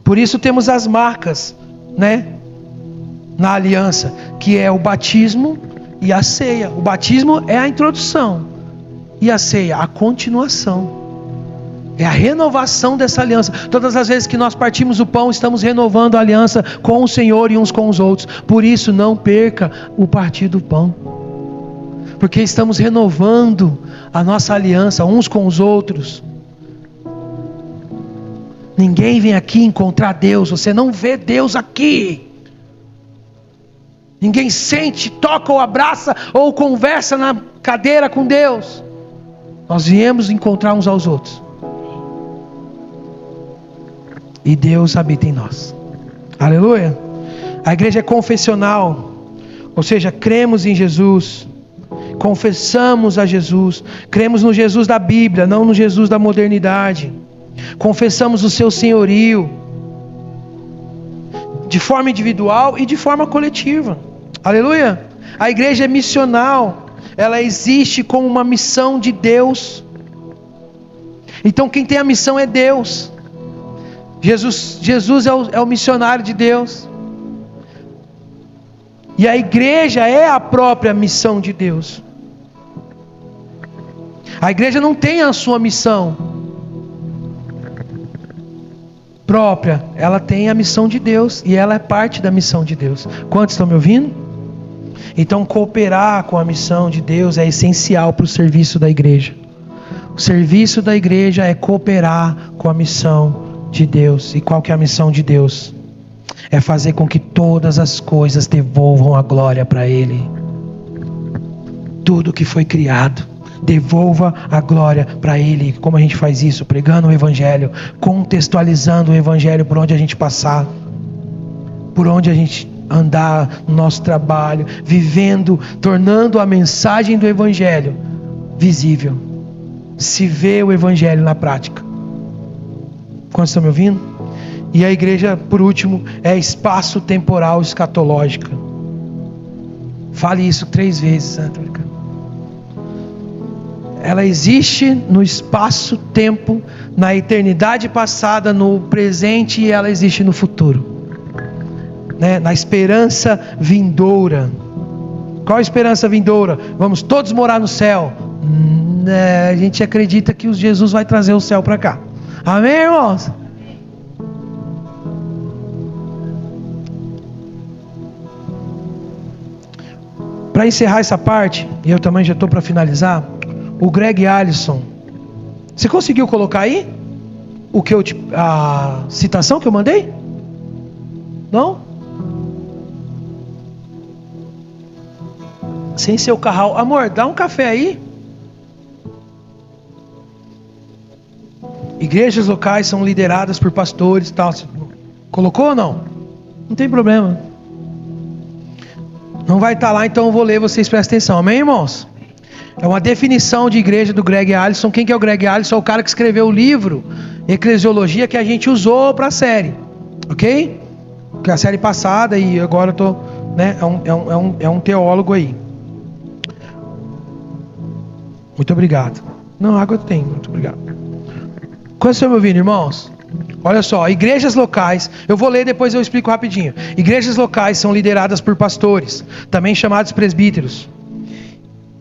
Por isso temos as marcas, né, na aliança, que é o batismo e a ceia. O batismo é a introdução, e a ceia a continuação, é a renovação dessa aliança. Todas as vezes que nós partimos o pão, estamos renovando a aliança com o Senhor e uns com os outros. Por isso não perca o partir do pão, porque estamos renovando a nossa aliança uns com os outros. Ninguém vem aqui encontrar Deus, você não vê Deus aqui. Ninguém sente, toca ou abraça ou conversa na cadeira com Deus. Nós viemos encontrar uns aos outros. E Deus habita em nós. Aleluia. A igreja é confessional, ou seja, cremos em Jesus, confessamos a Jesus, cremos no Jesus da Bíblia, não no Jesus da modernidade. Confessamos o seu senhorio, de forma individual e de forma coletiva. Aleluia. A igreja é missional, ela existe como uma missão de Deus. Então quem tem a missão é Deus. Jesus é o missionário de Deus, e a igreja é a própria missão de Deus. A igreja não tem a sua missão própria, ela tem a missão de Deus, e ela é parte da missão de Deus. Quantos estão me ouvindo? Então cooperar com a missão de Deus é essencial para o serviço da igreja. O serviço da igreja é cooperar com a missão de Deus. E qual que é a missão de Deus? é fazer com que todas as coisas devolvam a glória para Ele. Tudo que foi criado, devolva a glória para Ele. Como a gente faz isso? Pregando o Evangelho, contextualizando o Evangelho por onde a gente passar, por onde a gente andar no nosso trabalho, vivendo, tornando a mensagem do Evangelho visível. Se vê o Evangelho na prática. Quantos estão me ouvindo? E a igreja, por último, é espaço temporal escatológica. Fale isso 3 vezes, né? Ela existe no espaço-tempo, na eternidade passada, no presente, e ela existe no futuro, né? Na esperança vindoura. Qual a esperança vindoura? Vamos todos morar no céu. A gente acredita que Jesus vai trazer o céu para cá. Amém, irmãos? Para encerrar essa parte, e eu também já estou para finalizar, o Greg Allison, você conseguiu colocar aí a citação que eu mandei? Não? Sem ser o carral. Amor, dá um café aí. Igrejas locais são lideradas por pastores e tal. Colocou ou não? Não tem problema. Não vai estar lá, então eu vou ler, vocês prestem atenção. Amém, irmãos? É uma definição de igreja do Greg Allison. Quem que é o Greg Allison? É o cara que escreveu o livro Eclesiologia que a gente usou para a série. Ok? Que é a série passada e agora eu tô, né? É um teólogo aí. Muito obrigado. Não, água tem. Muito obrigado. Quantos estão me ouvindo, irmãos? Olha só, igrejas locais, eu vou ler depois eu explico rapidinho. Igrejas locais são lideradas por pastores, também chamados presbíteros,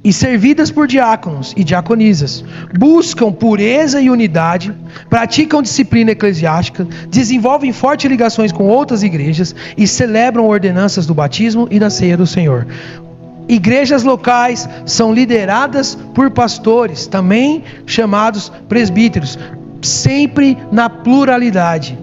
e servidas por diáconos e diaconisas. Buscam pureza e unidade, praticam disciplina eclesiástica, desenvolvem fortes ligações com outras igrejas e celebram ordenanças do batismo e da ceia do Senhor. Igrejas locais são lideradas por pastores, também chamados presbíteros, sempre na pluralidade.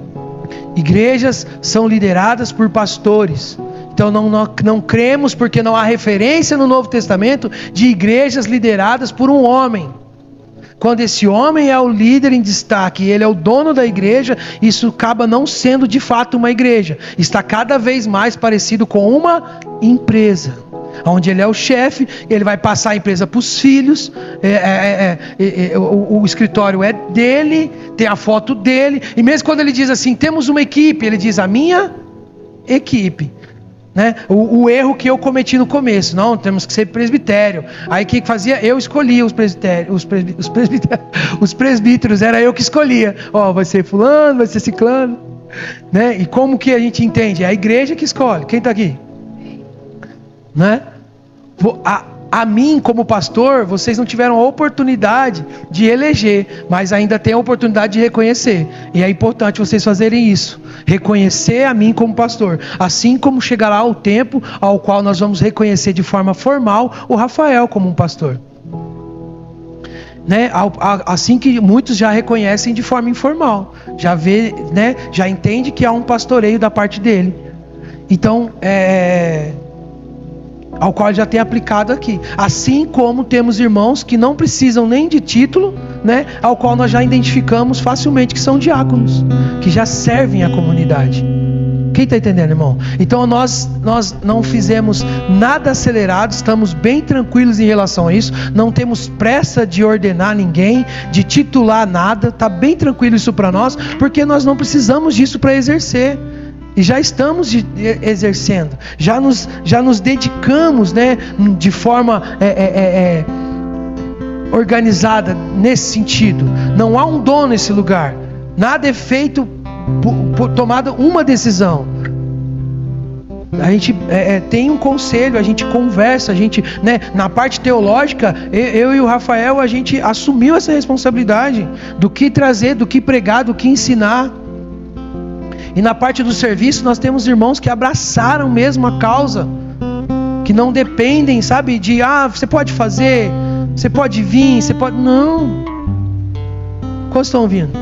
Igrejas são lideradas por pastores. Então não cremos, porque não há referência no Novo Testamento de igrejas lideradas por um homem. Quando esse homem é o líder em destaque, ele é o dono da igreja, isso acaba não sendo de fato uma igreja. Está cada vez mais parecido com uma empresa, onde ele é o chefe, ele vai passar a empresa para os filhos, o escritório é dele, tem a foto dele, e mesmo quando ele diz assim, temos uma equipe, ele diz a minha equipe, né? O erro que eu cometi no começo, não, temos que ser presbitério. Aí o que fazia? Eu escolhia os presbíteros, era eu que escolhia, vai ser fulano, vai ser ciclano, né? E como que a gente entende? É a igreja que escolhe. Quem está aqui? Né? A mim como pastor, vocês não tiveram a oportunidade de eleger, mas ainda tem a oportunidade de reconhecer, e é importante vocês fazerem isso, reconhecer a mim como pastor, assim como chegará o tempo ao qual nós vamos reconhecer de forma formal o Rafael como um pastor, né? Assim que muitos já reconhecem de forma informal, já vê, né? Já entende que há um pastoreio da parte dele, então ao qual já tem aplicado aqui. Assim como temos irmãos que não precisam nem de título, né? Ao qual nós já identificamos facilmente que são diáconos, que já servem a comunidade. Quem está entendendo, irmão? Então nós não fizemos nada acelerado, estamos bem tranquilos em relação a isso, não temos pressa de ordenar ninguém, de titular nada, está bem tranquilo isso para nós, porque nós não precisamos disso para exercer. E já estamos exercendo, já nos dedicamos, né, de forma organizada nesse sentido. Não há um dono nesse lugar, nada é feito por tomada uma decisão. A gente tem um conselho, a gente conversa, a gente, né, na parte teológica, eu e o Rafael, a gente assumiu essa responsabilidade do que trazer, do que pregar, do que ensinar. E na parte do serviço nós temos irmãos que abraçaram mesmo a causa, que não dependem, sabe, de você pode fazer, você pode vir, você pode... Não. Quantos estão ouvindo?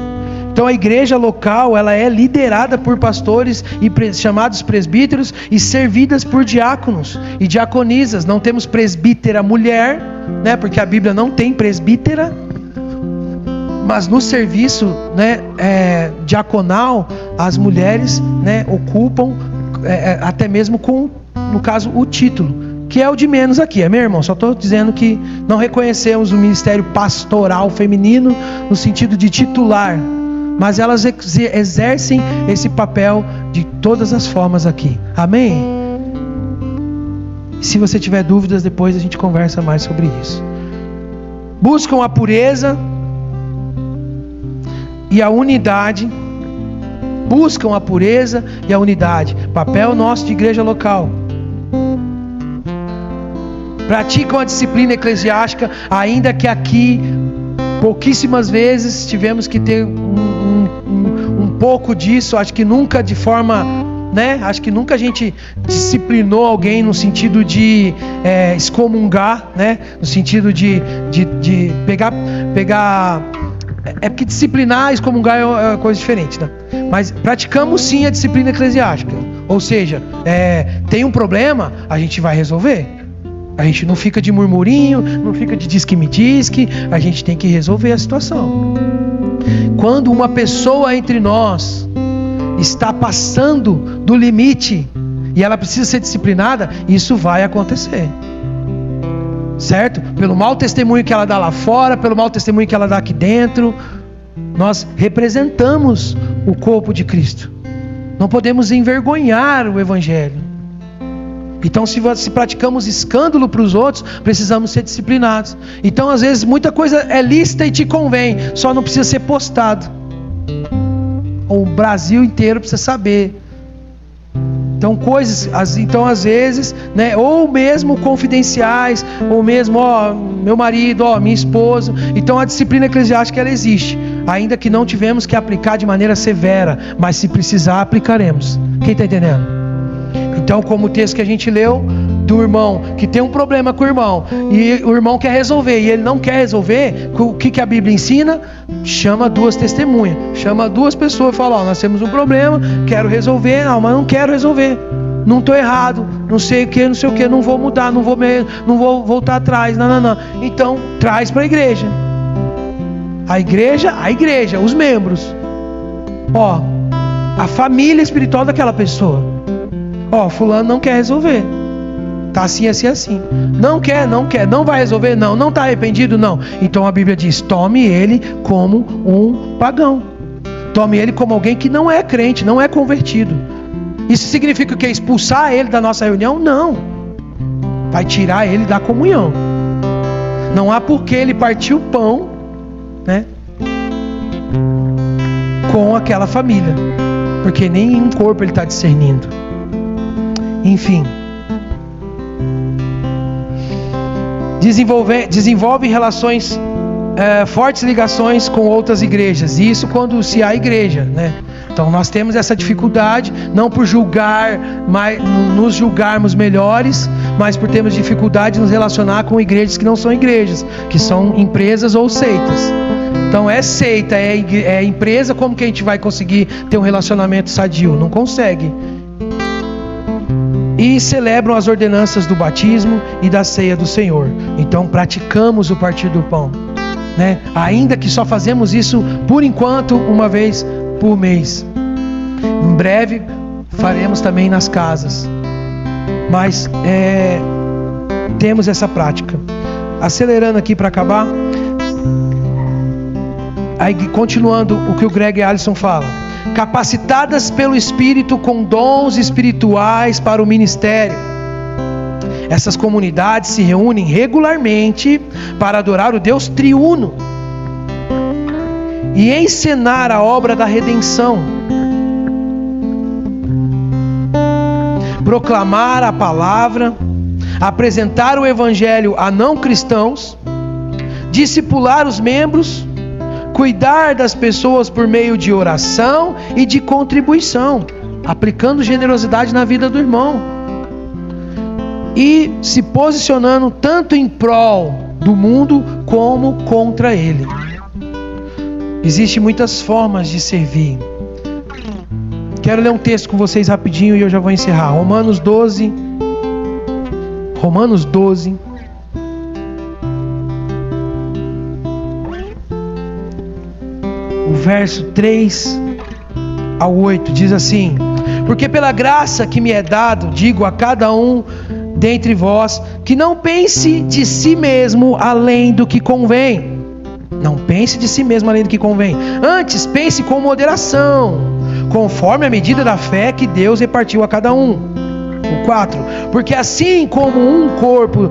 Então a igreja local, ela é liderada por pastores e chamados presbíteros e servidas por diáconos e diaconisas. Não temos presbítera mulher, né? Porque a Bíblia não tem presbítera. Mas no serviço, né, diaconal, as mulheres, né, ocupam até mesmo com, no caso, o título, que é o de menos aqui, meu irmão? Só estou dizendo que não reconhecemos o ministério pastoral feminino no sentido de titular, mas elas exercem esse papel de todas as formas aqui. Amém? Se você tiver dúvidas, depois a gente conversa mais sobre isso. Buscam a pureza e a unidade. Buscam a pureza e a unidade. Papel nosso de igreja local. Praticam a disciplina eclesiástica, ainda que aqui pouquíssimas vezes tivemos que ter um pouco disso. Acho que nunca de forma, né? Acho que nunca a gente disciplinou alguém no sentido de excomungar, né? No sentido de pegar. É porque disciplinar e excomungar é coisa diferente, né? Mas praticamos sim a disciplina eclesiástica. Ou seja, tem um problema, a gente vai resolver. A gente não fica de murmurinho, não fica de diz que me diz que, a gente tem que resolver a situação. Quando uma pessoa entre nós está passando do limite e ela precisa ser disciplinada, isso vai acontecer. Certo? Pelo mau testemunho que ela dá lá fora, pelo mau testemunho que ela dá aqui dentro, nós representamos o corpo de Cristo. Não podemos envergonhar o Evangelho. Então, se praticamos escândalo para os outros, precisamos ser disciplinados. Então, às vezes, muita coisa é lícita e te convém, só não precisa ser postado. O Brasil inteiro precisa saber. Então, às vezes, né, ou mesmo confidenciais, ou mesmo, meu marido, minha esposa. Então, a disciplina eclesiástica, ela existe, ainda que não tivemos que aplicar de maneira severa, mas se precisar, aplicaremos. Quem está entendendo? Então, como o texto que a gente leu, do irmão que tem um problema com o irmão, e o irmão quer resolver, e ele não quer resolver, o que a Bíblia ensina? Chama duas testemunhas, chama duas pessoas e fala, nós temos um problema, quero resolver, mas não quero resolver, não estou errado, não sei o que, não vou mudar, não vou voltar atrás, não. Então, traz para a igreja, os membros, a família espiritual daquela pessoa. Fulano não quer resolver, tá assim. Não quer, não vai resolver, não tá arrependido, não. Então a Bíblia diz, tome ele como um pagão. Tome ele como alguém que não é crente, não é convertido. Isso significa que expulsar ele da nossa reunião? Não. Vai tirar ele da comunhão. Não há por que ele partir o pão, né, com aquela família, porque nem um corpo ele está discernindo. Enfim, desenvolve relações, fortes ligações com outras igrejas. E isso quando se há igreja, né? Então nós temos essa dificuldade, não por nos julgarmos melhores, mas por termos dificuldade de nos relacionar com igrejas que não são igrejas, que são empresas ou seitas. Então é seita, é empresa, como que a gente vai conseguir ter um relacionamento sadio? Não consegue. E celebram as ordenanças do batismo e da ceia do Senhor. Então praticamos o partir do pão, né? Ainda que só fazemos isso por enquanto uma vez por mês. Em breve faremos também nas casas, mas temos essa prática. Acelerando aqui para acabar, aí, continuando o que o Greg Allison fala: capacitadas pelo Espírito com dons espirituais para o ministério. Essas comunidades se reúnem regularmente para adorar o Deus triuno e encenar a obra da redenção, proclamar a palavra, apresentar o evangelho a não cristãos, discipular os membros, cuidar das pessoas por meio de oração e de contribuição, aplicando generosidade na vida do irmão e se posicionando tanto em prol do mundo como contra ele. Existem muitas formas de servir. Quero ler um texto com vocês rapidinho e eu já vou encerrar. Romanos 12. O verso 3 ao 8 diz assim: porque pela graça que me é dado, digo a cada um dentre vós, que não pense de si mesmo além do que convém. Não pense de si mesmo além do que convém. Antes, pense com moderação, conforme a medida da fé que Deus repartiu a cada um. O 4. Porque assim como um corpo,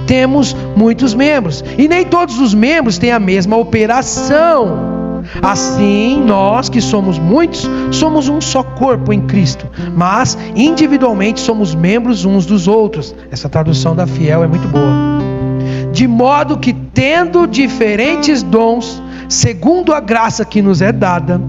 temos muitos membros, e nem todos os membros têm a mesma operação. Assim, nós que somos muitos, somos um só corpo em Cristo, mas individualmente somos membros uns dos outros. Essa tradução da Fiel é muito boa. De modo que, tendo diferentes dons, segundo a graça que nos é dada,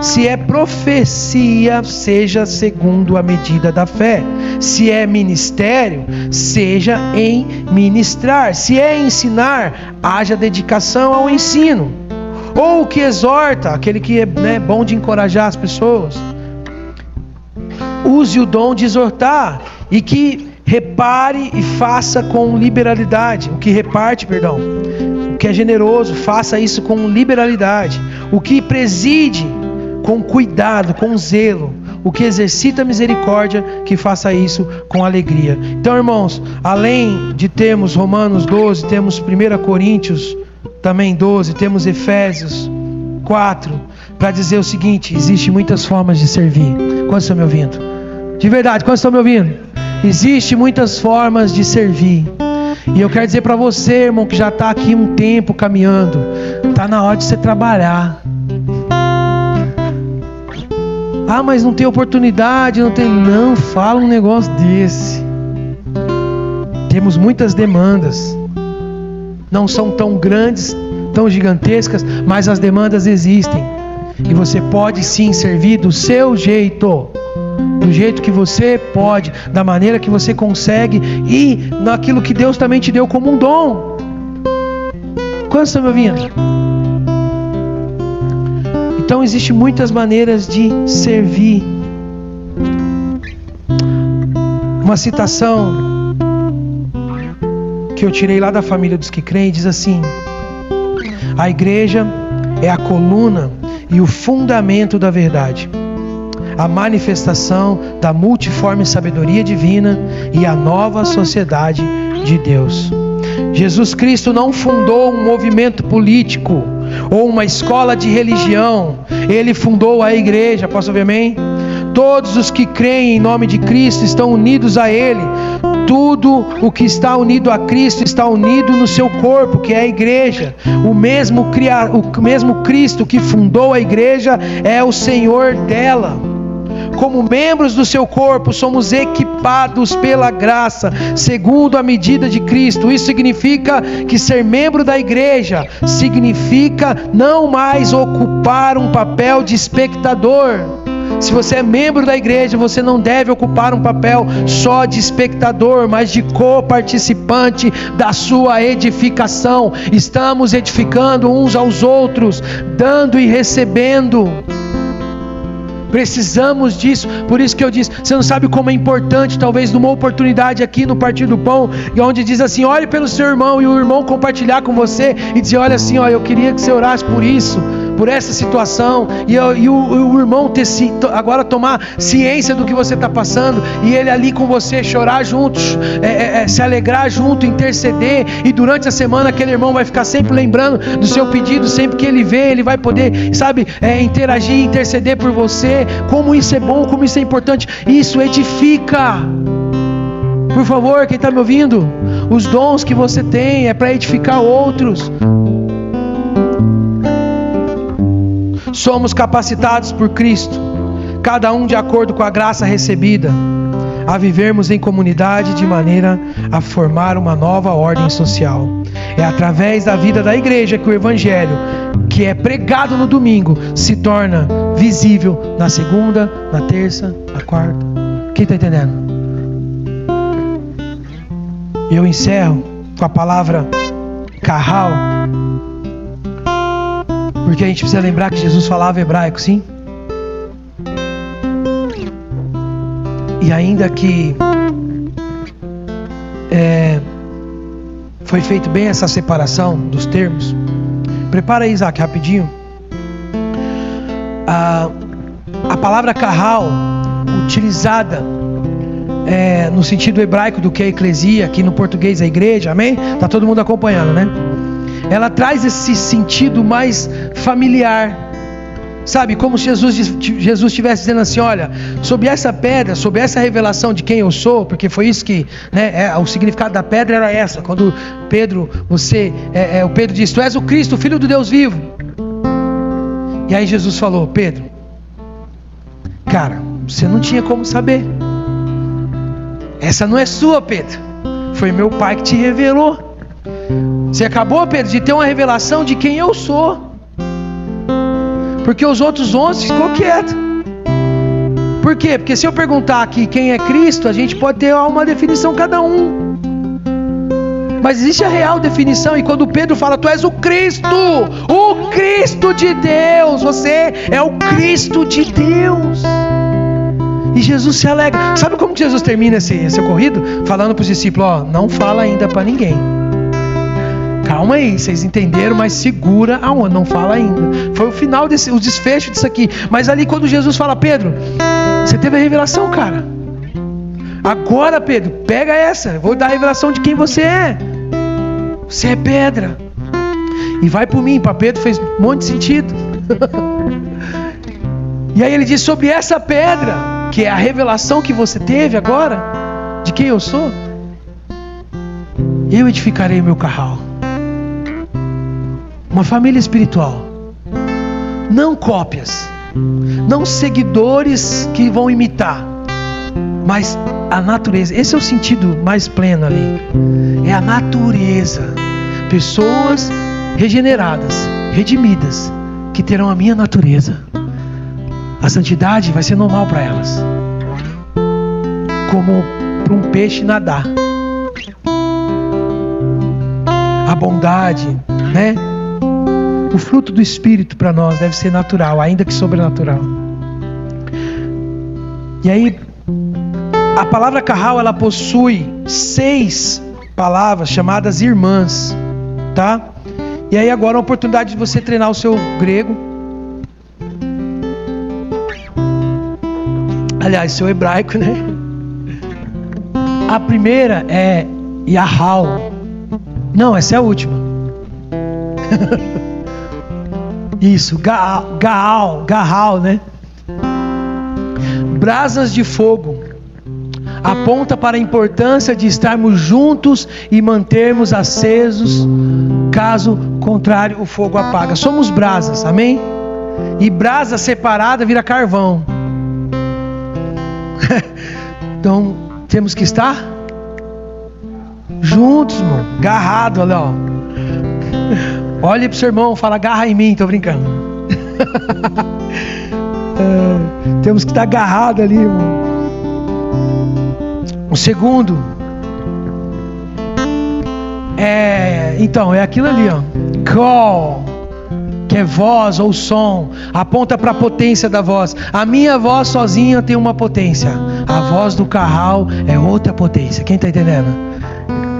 se é profecia, seja segundo a medida da fé. Se é ministério, seja em ministrar. Se é ensinar, haja dedicação ao ensino. Ou o que exorta, aquele que é bom de encorajar as pessoas, use o dom de exortar, e que repare e faça com liberalidade. O que reparte, o que é generoso, faça isso com liberalidade. O que preside, com cuidado, com zelo. O que exercita a misericórdia, que faça isso com alegria. Então, irmãos, além de termos Romanos 12, temos 1 Coríntios também 12, temos Efésios 4, para dizer o seguinte: existem muitas formas de servir. Quantos estão me ouvindo? De verdade, quantos estão me ouvindo? Existem muitas formas de servir. E eu quero dizer para você, irmão, que já está aqui um tempo caminhando, está na hora de você trabalhar. Ah, mas não tem oportunidade, não, fala um negócio desse. Temos muitas demandas. Não são tão grandes, tão gigantescas, mas as demandas existem. E você pode sim servir do seu jeito. Do jeito que você pode, da maneira que você consegue, e naquilo que Deus também te deu como um dom. Quantos estão me ouvindo? Então existem muitas maneiras de servir. Uma citação que eu tirei lá da família dos que creem diz assim: a igreja é a coluna e o fundamento da verdade, a manifestação da multiforme sabedoria divina e a nova sociedade de Deus. Jesus Cristo não fundou um movimento político ou uma escola de religião. Ele fundou a igreja. Posso ouvir amém? Todos os que creem em nome de Cristo estão unidos a Ele. Tudo o que está unido a Cristo está unido no seu corpo, que é a igreja. O mesmo Cristo que fundou a igreja é o Senhor dela. Como membros do seu corpo, somos equipados pela graça, segundo a medida de Cristo. Isso significa que ser membro da igreja significa não mais ocupar um papel de espectador. Se você é membro da igreja, você não deve ocupar um papel só de espectador, mas de coparticipante da sua edificação. Estamos edificando uns aos outros, dando e recebendo. Precisamos disso. Por isso que eu disse, você não sabe como é importante, talvez numa oportunidade aqui no Partir do Pão, onde diz assim: olhe pelo seu irmão, e o irmão compartilhar com você e dizer: olha assim, eu queria que você orasse por isso, por essa situação, e o irmão agora tomar ciência do que você está passando, e ele ali com você chorar juntos, se alegrar junto, interceder, e durante a semana aquele irmão vai ficar sempre lembrando do seu pedido. Sempre que ele vê, ele vai poder, interagir, interceder por você. Como isso é bom, como isso é importante. Isso edifica. Por favor, quem está me ouvindo, os dons que você tem é para edificar outros. Somos capacitados por Cristo, cada um de acordo com a graça recebida, a vivermos em comunidade de maneira a formar uma nova ordem social. É através da vida da igreja que o evangelho, que é pregado no domingo, se torna visível na segunda, na terça, na quarta. Quem está entendendo? Eu encerro com a palavra carral. Porque a gente precisa lembrar que Jesus falava hebraico, sim? E ainda que foi feito bem essa separação dos termos. Prepara aí, Isaac, rapidinho. A palavra carral, utilizada no sentido hebraico do que a eclesia, aqui no português a igreja, amém? Tá todo mundo acompanhando, né? Ela traz esse sentido mais familiar, sabe? Como se Jesus estivesse dizendo assim: olha, sobre essa pedra, sobre essa revelação de quem eu sou, porque foi isso que, né, o significado da pedra era essa. Quando Pedro, o Pedro disse: tu és o Cristo, o Filho do Deus vivo. E aí Jesus falou: Pedro, cara, você não tinha como saber. Essa não é sua, Pedro. Foi meu Pai que te revelou. Você acabou, Pedro, de ter uma revelação de quem eu sou. Porque os outros 11 ficou quieto. Por quê? Porque se eu perguntar aqui quem é Cristo, a gente pode ter uma definição cada um. Mas existe a real definição. E quando Pedro fala: tu és o Cristo de Deus, você é o Cristo de Deus. E Jesus se alegra. Sabe como que Jesus termina esse ocorrido? Falando para os discípulos: ó, não fala ainda para ninguém. Calma aí, vocês entenderam, mas segura a onda, não fala ainda. Foi o final o desfecho disso aqui. Mas ali quando Jesus fala: Pedro, você teve a revelação, cara. Agora, Pedro, pega essa. Vou dar a revelação de quem você é. Você é pedra. E vai por mim. Para Pedro fez um monte de sentido. E aí ele diz: sobre essa pedra, que é a revelação que você teve agora, de quem eu sou, eu edificarei meu carral. Uma família espiritual. Não cópias, não seguidores que vão imitar, mas a natureza. Esse é o sentido mais pleno ali. É a natureza. Pessoas regeneradas, redimidas, que terão a minha natureza. A santidade vai ser normal para elas, como para um peixe nadar. A bondade, né? O fruto do Espírito para nós deve ser natural, ainda que sobrenatural. E aí, a palavra carral, ela possui 6 palavras chamadas irmãs, tá? E aí agora é a oportunidade de você treinar o seu grego. Aliás, seu hebraico, né? A primeira é Yahal. Não, essa é a última. Isso, Gaal, né? Brasas de fogo. Aponta para a importância de estarmos juntos e mantermos acesos. Caso contrário, o fogo apaga. Somos brasas, amém? E brasa separada vira carvão. Então, temos que estar juntos, irmão. Garrado, olha, ó. Olhe pro seu irmão, fala: agarra em mim, tô brincando. Temos que estar agarrado ali, irmão. O segundo então, é aquilo ali, ó. Call, que é voz ou som, aponta para a potência da voz. A minha voz sozinha tem uma potência. A voz do carral é outra potência. Quem está entendendo?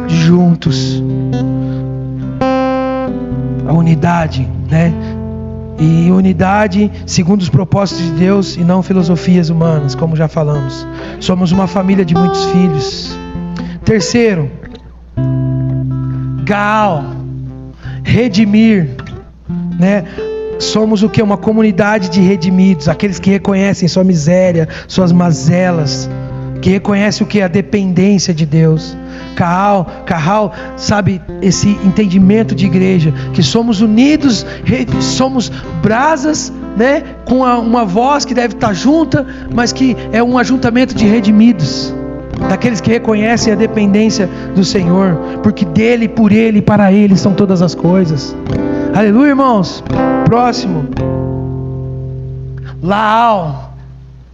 Juntos. A unidade, né? E unidade segundo os propósitos de Deus e não filosofias humanas, como já falamos. Somos uma família de muitos filhos. Terceiro, Gaal, redimir, né? Somos o que? Uma comunidade de redimidos, aqueles que reconhecem sua miséria, suas mazelas, que reconhecem o que? A dependência de Deus. Carral, sabe, esse entendimento de igreja, que somos unidos, somos brasas, né? Com uma voz que deve estar junta, mas que é um ajuntamento de redimidos, daqueles que reconhecem a dependência do Senhor, porque dele, por ele e para ele são todas as coisas. Aleluia, irmãos. Próximo, Laal,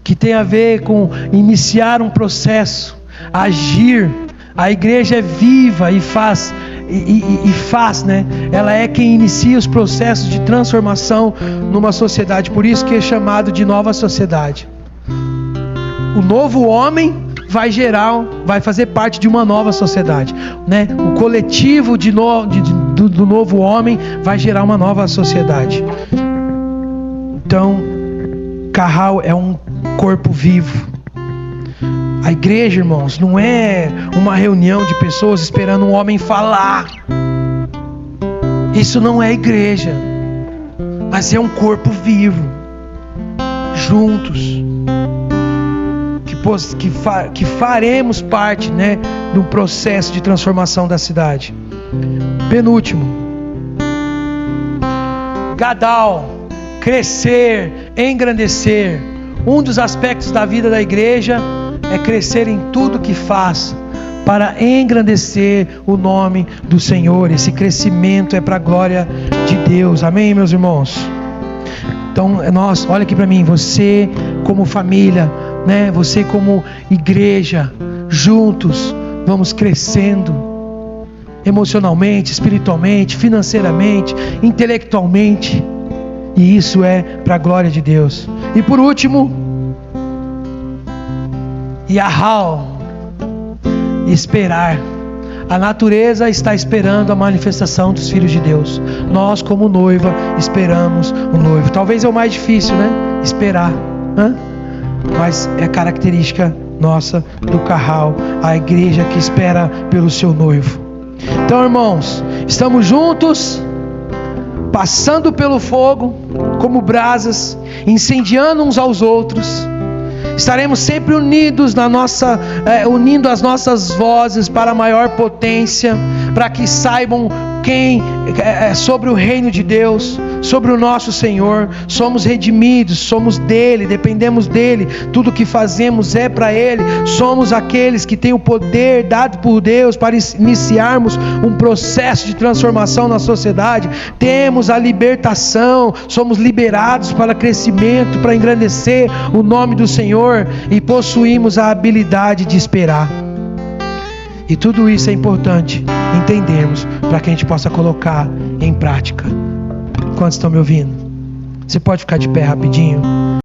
que tem a ver com iniciar um processo, agir. A igreja é viva e faz e faz, né? Ela é quem inicia os processos de transformação numa sociedade. Por isso que é chamado de nova sociedade. O novo homem vai fazer parte de uma nova sociedade, né? O coletivo do novo homem vai gerar uma nova sociedade. Então, Carral é um corpo vivo. A igreja, irmãos, não é uma reunião de pessoas esperando um homem falar. Isso não é igreja, mas é um corpo vivo, juntos, que faremos parte, né, do processo de transformação da cidade. Penúltimo, Gadal, crescer, engrandecer. Um dos aspectos da vida da igreja é crescer em tudo que faz para engrandecer o nome do Senhor. Esse crescimento é para a glória de Deus. Amém, meus irmãos? Então, olha aqui para mim, você como família, né? Você como igreja, juntos vamos crescendo emocionalmente, espiritualmente, financeiramente, intelectualmente, e isso é para a glória de Deus. E por último, Yahal, esperar. A natureza está esperando a manifestação dos filhos de Deus. Nós, como noiva, esperamos o noivo. Talvez é o mais difícil, né? Esperar, né? Mas é característica nossa do Carral, a igreja que espera pelo seu noivo. Então, irmãos, estamos juntos, passando pelo fogo, como brasas, incendiando uns aos outros. Estaremos sempre unidos unindo as nossas vozes para a maior potência, para que saibam sobre o reino de Deus, sobre o nosso Senhor. Somos redimidos, somos dele, dependemos dele, tudo que fazemos é para ele. Somos aqueles que têm o poder dado por Deus para iniciarmos um processo de transformação na sociedade. Temos a libertação, somos liberados para crescimento, para engrandecer o nome do Senhor, e possuímos a habilidade de esperar. E tudo isso é importante entendermos para que a gente possa colocar em prática. Quantos estão me ouvindo? Você pode ficar de pé rapidinho?